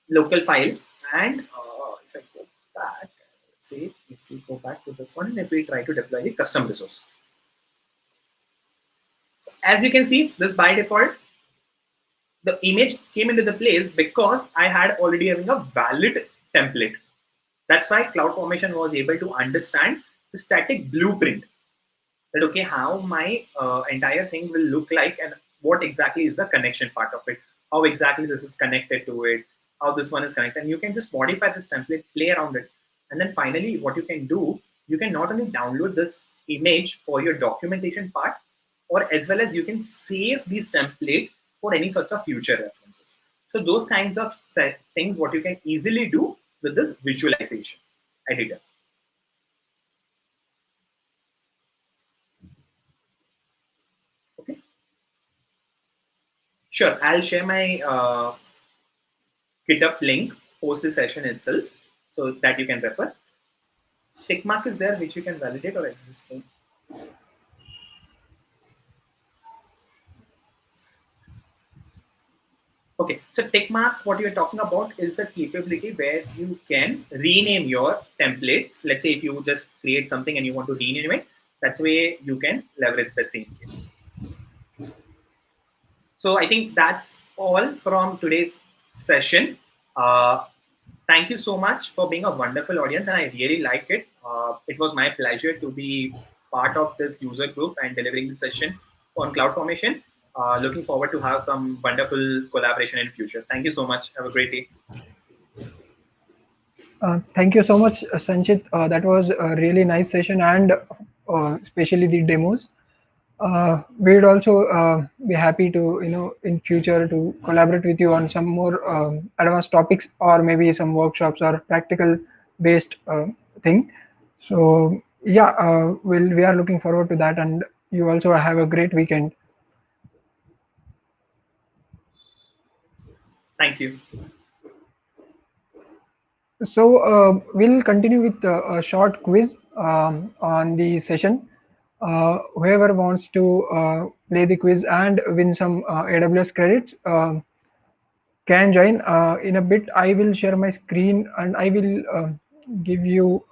local file, and if I go back, let's say if we go back to this one, and if we try to deploy the custom resource. So as you can see, this by default, the image came into the place because I had already having a valid template. That's why CloudFormation was able to understand the static blueprint, that okay, how my entire thing will look like and what exactly is the connection part of it, how exactly this is connected to it, how this one is connected. And you can just modify this template, play around it. And then finally, what you can do, you can not only download this image for your documentation part, or as well as you can save this template for any sorts of future references. So those kinds of things, what you can easily do with this visualization editor. Okay. Sure, I'll share my GitHub link post the session itself so that you can refer. Tick mark is there which you can validate or existing. Okay, so tick mark, what you're talking about is the capability where you can rename your template. Let's say if you just create something and you want to rename it, that's way you can leverage that same case. So I think that's all from today's session. Thank you so much for being a wonderful audience, and I really liked it. It was my pleasure to be part of this user group and delivering the session on CloudFormation. Looking forward to have some wonderful collaboration in future. Thank you so much. Have a great day. Thank you so much, Sanchit. That was a really nice session, and especially the demos. We'd also be happy to, in future to collaborate with you on some more advanced topics, or maybe some workshops or practical based thing. So yeah, we are looking forward to that, and you also have a great weekend. Thank you. So we'll continue with a short quiz on the session. Whoever wants to play the quiz and win some AWS credits can join. In a bit, I will share my screen and I will give you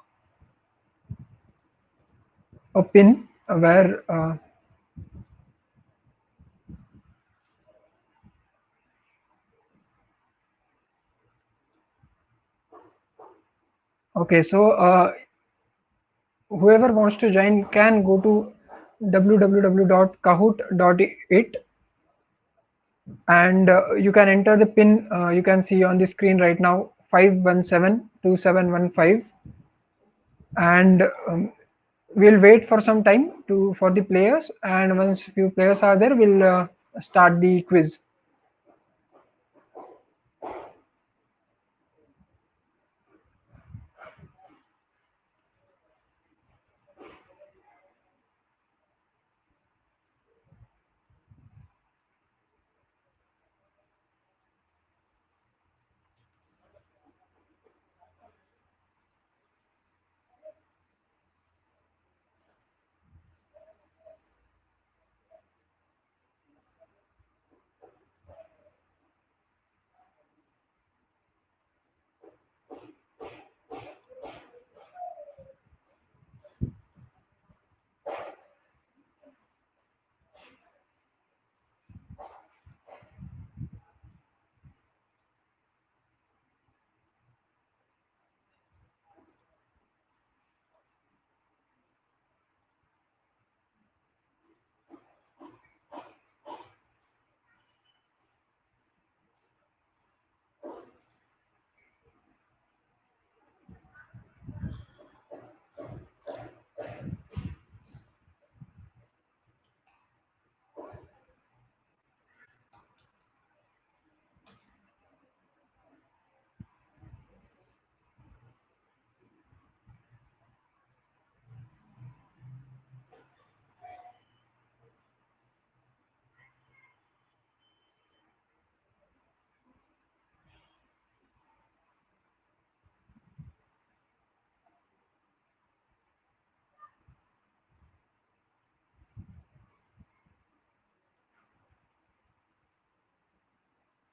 a pin where okay, so whoever wants to join can go to www.kahoot.it, and you can enter the pin you can see on the screen right now, 5172715, and we'll wait for some time for the players, and once few players are there, we'll start the quiz.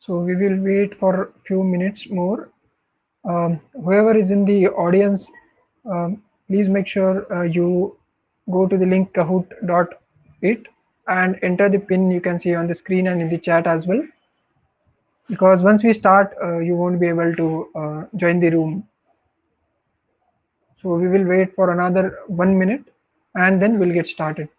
So we will wait for a few minutes more. Whoever is in the audience, please make sure you go to the link kahoot.it and enter the pin you can see on the screen and in the chat as well. Because once we start, you won't be able to join the room. So we will wait for another 1 minute and then we'll get started.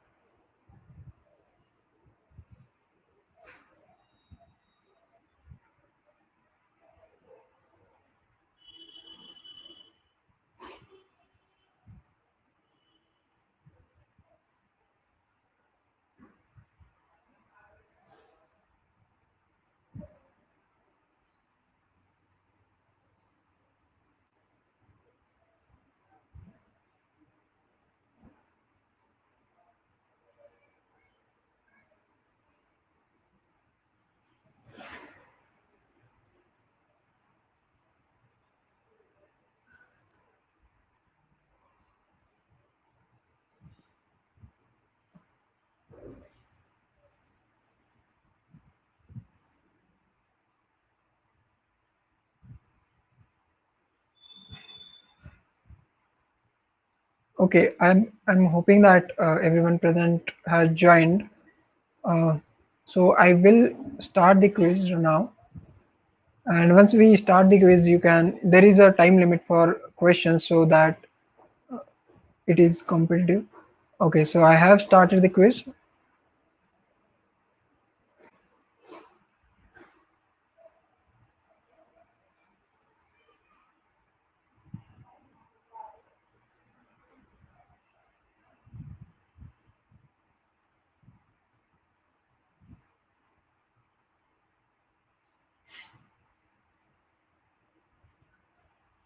Okay, I'm hoping that everyone present has joined. So I will start the quiz now. And once we start the quiz, there is a time limit for questions so that it is competitive. Okay, so I have started the quiz.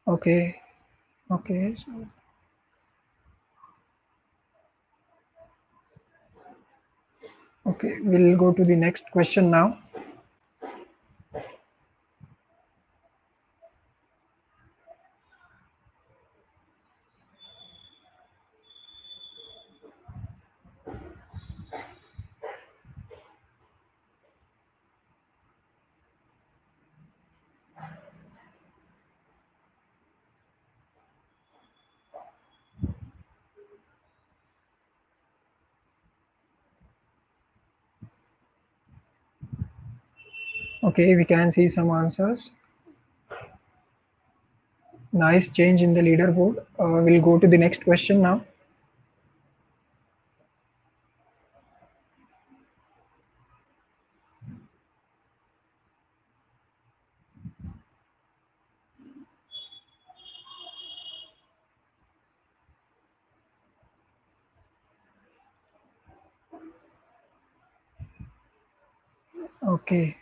Okay, okay, okay, we'll go to the next question now. Okay, we can see some answers. Nice change in the leaderboard. We'll go to the next question now. Okay,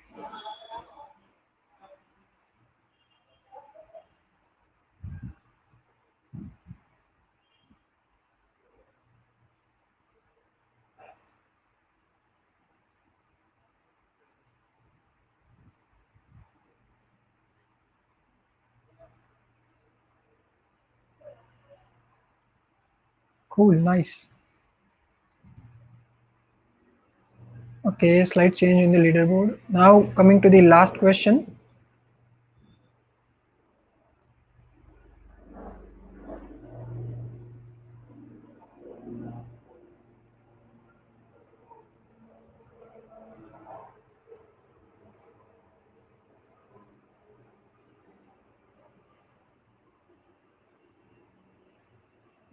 cool, nice. Okay, slight change in the leaderboard. Now coming to the last question.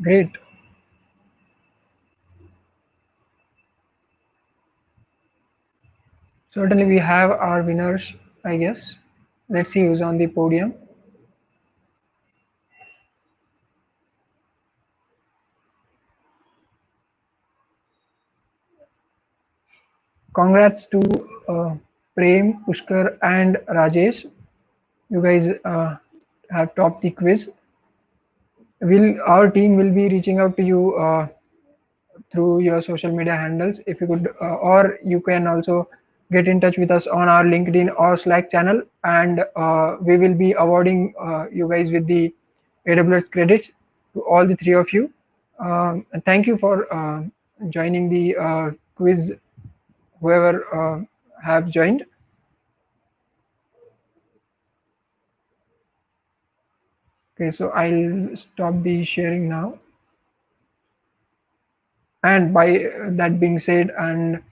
Great. Certainly we have our winners, I guess. Let's see who's on the podium. Congrats to Prem, Pushkar and Rajesh. You guys have topped the quiz. Our team will be reaching out to you through your social media handles if you could, or you can also get in touch with us on our LinkedIn or Slack channel, and we will be awarding you guys with the AWS credits to all the three of you. And thank you for joining the quiz, whoever have joined. Okay, so I'll stop the sharing now. And by that being said, and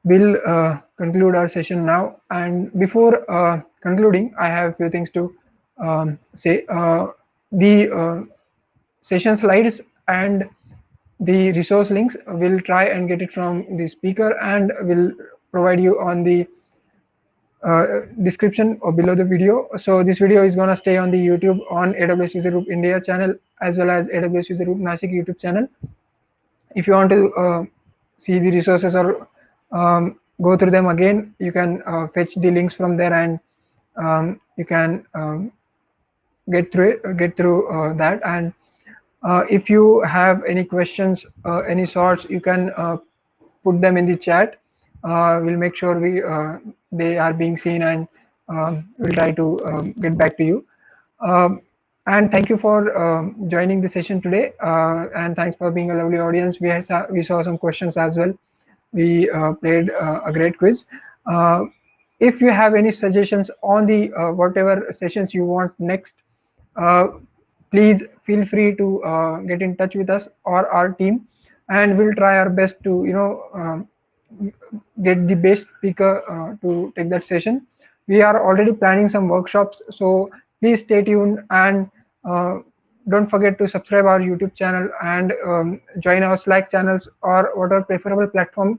we'll conclude our session now. And before concluding, I have a few things to say. The session slides and the resource links, we'll try and get it from the speaker, and we'll provide you on the description or below the video. So this video is going to stay on the YouTube on AWS User Group India channel, as well as AWS User Group Nashik YouTube channel. If you want to see the resources or go through them again, you can fetch the links from there, and you can get through that. And if you have any questions, any sorts, you can put them in the chat. We'll make sure they are being seen, and we'll try to get back to you. And thank you for joining the session today, and thanks for being a lovely audience. We saw some questions as well. We played a great quiz. If you have any suggestions on the whatever sessions you want next, please feel free to get in touch with us or our team, and we'll try our best to get the best speaker to take that session. We are already planning some workshops, so please stay tuned, and don't forget to subscribe our YouTube channel, and join our Slack channels or whatever preferable platform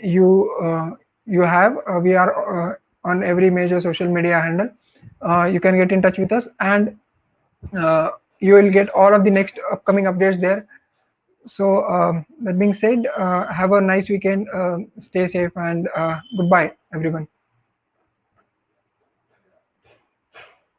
you have. We are on every major social media handle. You can get in touch with us, and you will get all of the next upcoming updates there. So that being said, have a nice weekend, stay safe, and goodbye everyone.